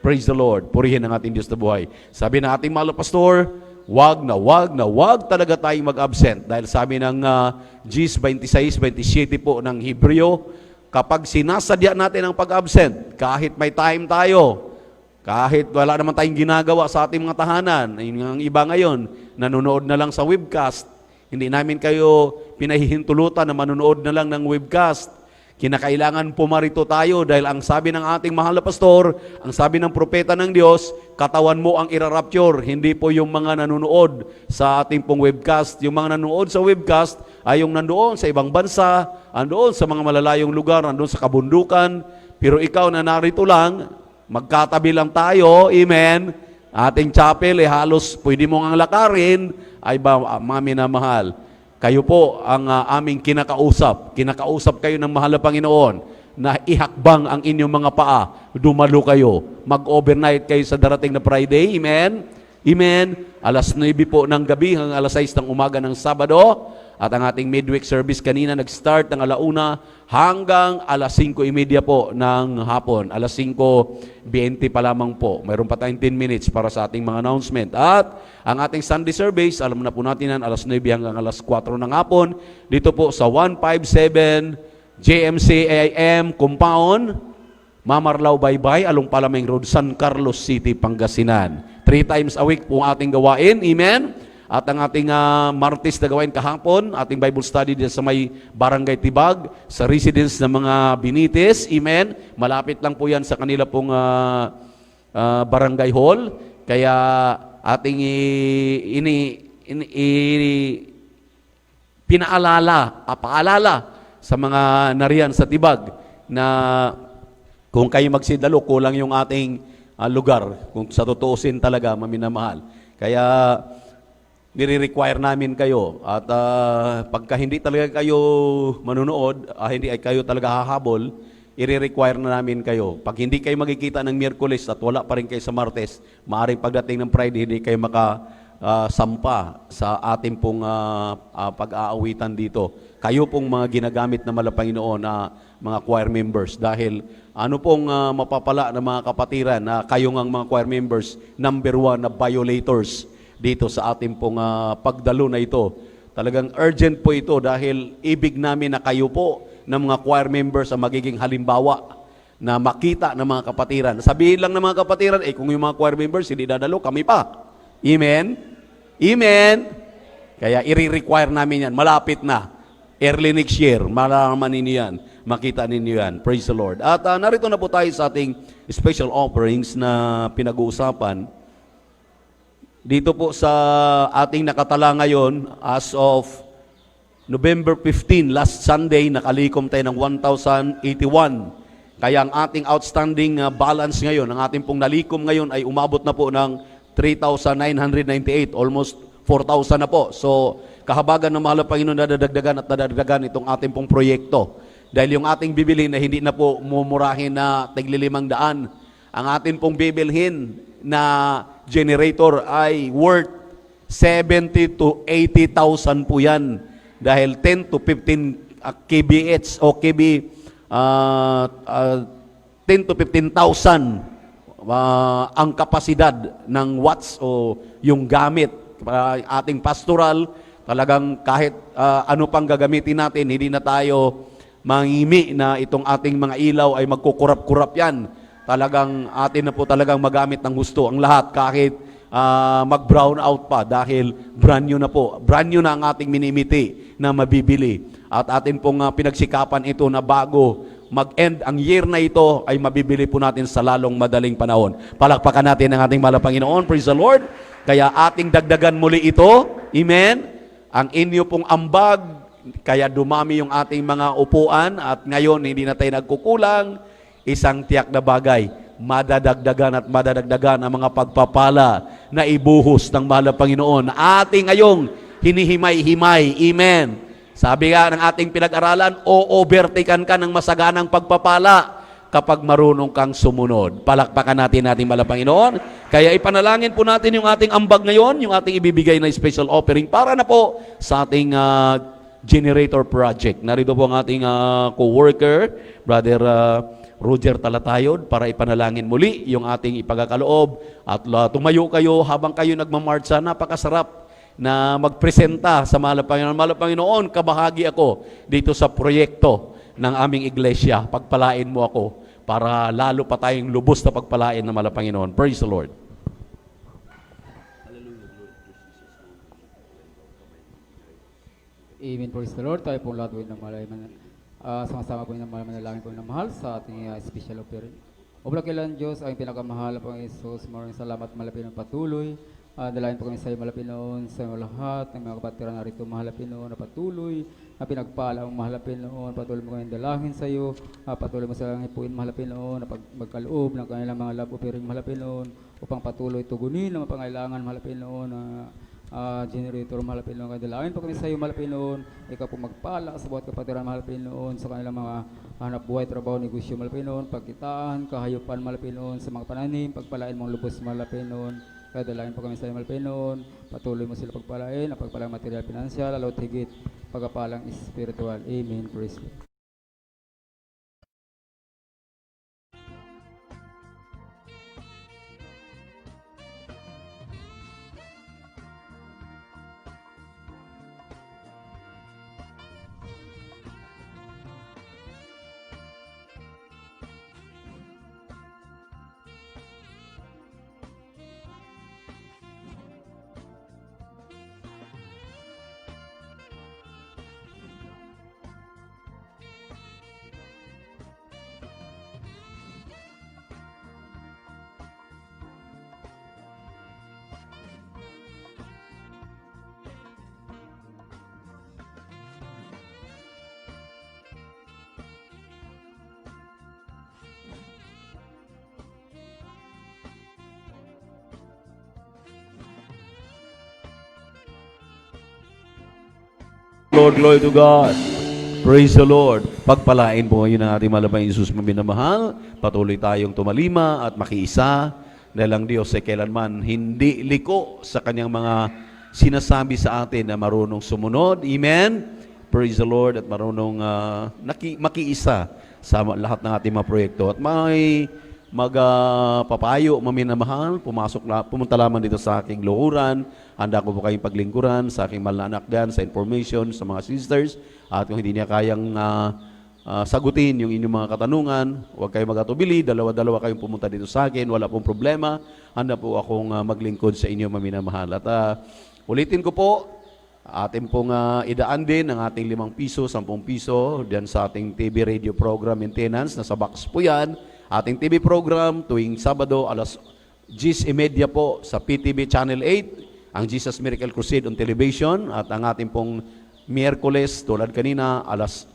Praise the Lord. Purihin ang ating Diyos na buhay. Sabi ng ating mahal na pastor, wag talaga tayong mag-absent. Dahil sabi ng Gs 26-27 po ng Hebreo, kapag sinasadya natin ang pag-absent, kahit may time tayo, kahit wala naman tayong ginagawa sa ating mga tahanan, yung iba ngayon, nanonood na lang sa webcast, hindi namin kayo pinahihintulutan na manonood na lang ng webcast. Kinakailangan pumarito tayo dahil ang sabi ng ating mahal na pastor, ang sabi ng propeta ng Diyos, katawan mo ang irarapture, hindi po yung mga nanonood sa ating pong webcast. Yung mga nanonood sa webcast ay yung nandoon sa ibang bansa, nandoon sa mga malalayong lugar, nandoon sa kabundukan, pero ikaw na narito lang, magkatabi lang tayo, amen. Ating chapel, halos pwede mo ngang lakarin, ay mga minamahal. Kayo po ang aming kinakausap. Kinakausap kayo ng mahal na Panginoon na ihakbang ang inyong mga paa. Dumalo kayo. Mag-overnight kayo sa darating na Friday. Amen? Amen? Alas 9 po ng gabi hanggang alas 6 ng umaga ng Sabado. At ang ating midweek service kanina nag-start ng 1:00 hanggang alas 5:30 po ng hapon. Alas 5:20 pa lamang po. Mayroon pa tayong 10 minutes para sa ating mga announcement. At ang ating Sunday service, alam na po natin yan, alas 9 hanggang alas 4 ng hapon. Dito po sa 157 JMC AIM Compound, Mamarlao Baybay, Along Palameng Road, San Carlos City, Pangasinan. 3 times a week po ang ating gawain. Amen? At ang ating Martes na gawain kahapon, ating Bible study din sa may Barangay Tibag, sa residence ng mga Binites. Amen? Malapit lang po yan sa kanila pong barangay hall. Kaya ating paalala sa mga nariyan sa tibag na kung kayo magsidalo, kulang yung ating lugar. Kung sa tutuusin talaga, maminamahal. Kaya nire-require namin kayo. At pagka hindi talaga kayo manunood, hindi ay kayo talaga hahabol, i-require na namin kayo. Pag hindi kayo magkikita ng Miyerkules at wala pa rin kayo sa Martes, maaaring pagdating ng Friday, hindi kayo sampa sa ating pong pag-aawitan dito. Kayo pong mga ginagamit na Panginoon na mga choir members dahil ano pong mapapala ng mga kapatiran na kayo ng mga choir members, number 1 na violators dito sa ating pong pagdalo na ito. Talagang urgent po ito dahil ibig namin na kayo po ng mga choir members ang magiging halimbawa na makita ng mga kapatiran. Sabihin lang ng mga kapatiran, kung yung mga choir members hindi dadalo, kami pa. Amen? Amen? Kaya i-require namin yan. Malapit na. Early next year, malalaman ninyo yan. Makita ninyo yan. Praise the Lord. At narito na po tayo sa ating special offerings na pinag-uusapan. Dito po sa ating nakatala ngayon, as of November 15, last Sunday, nakalikom tayo ng 1,081. Kaya ang ating outstanding balance ngayon, ang ating pong nalikom ngayon ay umabot na po ng 3,998, almost 4,000 na po. So, kahabagan ng mahal na Panginoon na nadadagdagan itong ating pong proyekto. Dahil yung ating bibilhin na hindi na po mumurahin na tig-500, ang ating pong bibilhin na generator ay worth 70 to 80,000 po yan. Dahil 10 to 15 kBH o 10 to 15,000 ang kapasidad ng watts o yung gamit. Ating pastoral, talagang kahit ano pang gagamitin natin, hindi na tayo mangimi na itong ating mga ilaw ay magkukurap-kurap yan. Talagang atin na po talagang magamit ng gusto ang lahat kahit mag-brown out pa dahil brand new na po. Brand new na ang ating minimiti na mabibili. At atin pong pinagsikapan ito na bago mag-end ang year na ito ay mabibili po natin sa lalong madaling panahon. Palakpakan natin ang ating mahal na Panginoon. Praise the Lord. Kaya ating dagdagan muli ito. Amen. Ang inyo pong ambag, kaya dumami yung ating mga upuan at ngayon hindi na tayo nagkukulang. Isang tiyak na bagay, madadagdagan at madadagdagan ang mga pagpapala na ibuhos ng mahal na Panginoon. Ating ngayong hinihimay-himay. Amen. Sabi nga ng ating pinag-aralan, o-overtaken ka ng masaganang pagpapala kapag marunong kang sumunod. Palakpakan natin ating mahal na Panginoon. Kaya ipanalangin po natin yung ating ambag ngayon, yung ating ibibigay na special offering para na po sa ating generator project. Narito po ang ating co-worker, Brother Roger Talatayod, para ipanalangin muli yung ating ipagkakaloob. At tumayo kayo habang kayo nagmamarcha. Napakasarap na magpresenta sa mahal na Panginoon. Mahal na Panginoon, kabahagi ako dito sa proyekto ng aming iglesia. Pagpalain mo ako para lalo pa tayong lubos na pagpalain ng mahal na Panginoon. Praise the Lord. Amen. Praise the Lord. Tayo pong lahat ng malay sama-sama po ng manalangin po ng mahal sa ating special offering. Oblakilan Diyos, ang pinakamahal po ng Jesus. Maraming salamat malapit ng patuloy. Dalayan po kami sa iyo, mahal na Pinoon, sa iyo lahat, ng mga kapatiran na rito, mahal na Pinoon, na patuloy, na pinagpala ang mahal na Pinoon, patuloy mo kami dalangin sa iyo, patuloy mo sa langit puin, mahal na Pinoon, na magkaloob ng kanilang mga love offering, mahal na Pinoon, upang patuloy tugunin ang mga pangailangan, mahal na Pinoon, na generator, mahal na Pinoon, kaya dalangin po kami sa iyo, mahal na Pinoon, ikaw po magpala sa bawat kapatiran, mahal na Pinoon, sa kanilang mga hanap buhay, trabaho, negosyo, mahal na Pinoon, pagkitaan, kahayupan, mahal na Pinoon, sa mga pananim, pagpalain mong lubos, mahal na Pinoon. Kaya dalangin po kami sa Imal Pinoon, patuloy mo sila pagpalain, ang pagpalang material pinansyal, lalo't higit pagpalang spiritual. Amen. Praise God. Lord, glory to God. Praise the Lord. Pagpalain po ngayon ng ating malapang Isus minamahal. Patuloy tayong tumalima at makiisa dahil ang Diyos ay kailanman hindi liko sa kanyang mga sinasabi sa atin na marunong sumunod. Amen. Praise the Lord at marunong makiisa sa lahat ng ating mga proyekto. At may magpapayo, maminamahal, pumunta lamang dito sa aking luhuran. Handa ko po kayong paglingkuran sa aking mahal na anak dyan, sa information, sa mga sisters. At kung hindi niya kayang sagutin yung inyong mga katanungan, huwag kayong magatubili, dalawa-dalawa kayong pumunta dito sa akin, wala pong problema. Handa po akong maglingkod sa inyo, maminamahal. At ulitin ko po, atin pong idaan din ang ating 5 piso, 10 piso, dyan sa ating TV radio program maintenance, nasa box po yan. Ating TV program tuwing Sabado, alas 10:30 po sa PTV Channel 8, ang Jesus Miracle Crusade on Television, at ang ating pong Miyerkules, tulad kanina,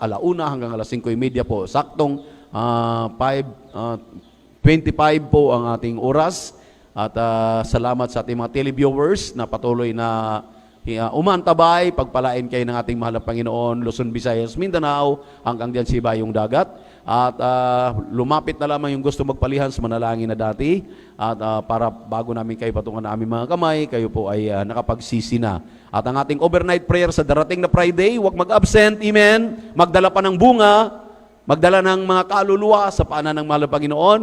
alauna hanggang alas 5:30 po. Saktong 5:25 po ang ating oras. At salamat sa ating mga televiewers na patuloy na umantabay, pagpalain kayo ng ating mahal na Panginoon, Luzon, Visayas, Mindanao, hanggang diyan sa ibayong dagat. At lumapit na lamang yung gusto magpalihan sa manalangin na dati. At para bago namin kayo patungan na aming mga kamay, kayo po ay nakapagsisi na. At ang ating overnight prayer sa darating na Friday, huwag mag-absent, amen. Magdala pa ng bunga, magdala ng mga kaluluwa sa paanan ng mahal na Panginoon.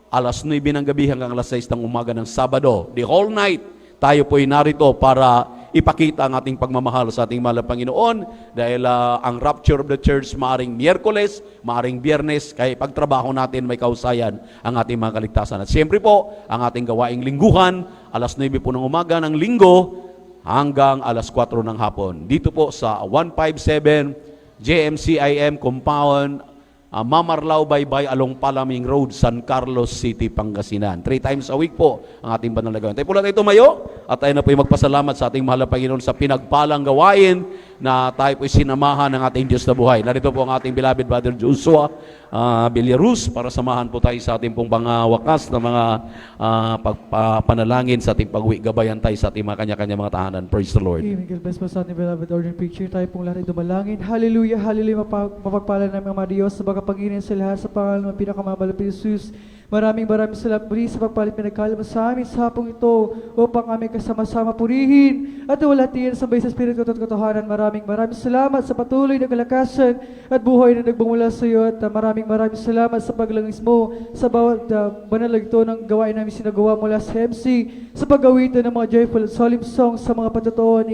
Alas 9 ng gabi hanggang alas 6 ng umaga ng Sabado. The whole night, tayo po ay narito para ipakita ang ating pagmamahal sa ating mahal na Panginoon dahil ang rapture of the church maaring Miyerkules, maaring Biyernes, kaya pagtrabaho natin may kausayan ang ating mga kaligtasan. At siyempre po, ang ating gawaing lingguhan, alas 9 po ng umaga ng linggo hanggang alas 4 ng hapon. Dito po sa 157 JMCIM Compound, Mamarlao Baybay along Palaming Road, San Carlos City, Pangasinan. 3 times a week po ang ating banal na gawain. Tayo po lang tayo tumayo at tayo na po magpasalamat sa ating mahal na Panginoon sa pinagpalang gawain na tayo po sinamahan ng ating Diyos na buhay. Narito po ang ating beloved Brother Joshua Villaruz para samahan po tayo sa ating pong wakas na mga panalangin sa ating pag-uwi. Gabayan tayo sa ating mga kanya-kanya mga tahanan. Praise the Lord. Amen. God bless po sa ating beloved ordering picture. Tayo pong lahat ay dumalangin. Hallelujah, hallelujah. Mapagpala namin ang mga Diyos sa Panginoon sa lahat sa pangalan ng pinakamabalap ni Jesus. Maraming salamat muli sa pagpalit pinagkalama sa amin sa hapong ito upang kami kasama-sama purihin at walhatian sabay sa Espiritu at katotohanan. Maraming salamat sa patuloy na kalakasan at buhay na nagbumula sa iyo at maraming salamat sa paglangis mo sa bawat banalagto ng gawain namin sinagawa mula sa MC sa paggawitan ng mga joyful at solemn songs sa mga patotoo na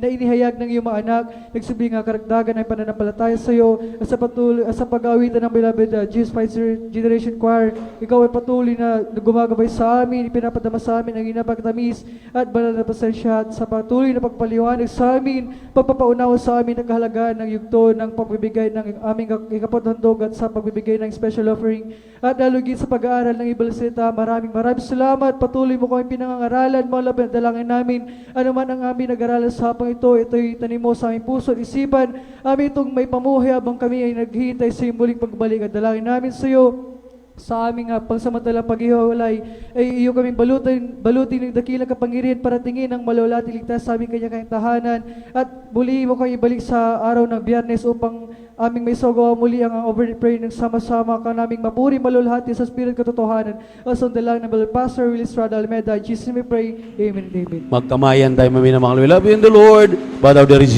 inihayag ng iyong mga anak, nagsibing karagdagan ng pananampalataya sa iyo at sa pag-awitan ng beloved Jesus Fighter Generation Choir. Ikaw ay patuloy na gumagabay sa amin, ipinapadama sa amin ang inapagtamis at banal na pasensya at sa patuloy na pagpaliwanag sa amin, pagpapaunawa sa amin ang kahalagaan ng yugto ng pagbibigay ng aming ikapathandog at sa pagbibigay ng special offering at lalugin sa pag-aaral ng Ibalsita. Maraming salamat. Patuloy mo kami pinangangaralan, mga labang dalangin namin. Ano man ang aming nag-aralan sa hapong ito'y tanim mo sa aming puso at isipan. Amin itong may pamuhay habang kami ay naghihintay sa iyong muling pagbalik at dalangin namin sa iyo. Sa aming pangsamantalang paghihiwalay ay iyo kaming balutin ng dakilang kapangyarihan para tingin ang malawala at ligtas sa aming kanya-kanyang tahanan at muli mo kayo ibalik sa araw ng Biyernes upang aming may sagawa muli ang overnight prayer ng sama-sama ka naming mapuri malulhati sa Spirit katotohanan. Asong dalang ng Pastor Willis Rada Almeida. Jesus we pray. Amen and amen. Magkamayan tayo, maminamahal. We love you in the Lord. But there is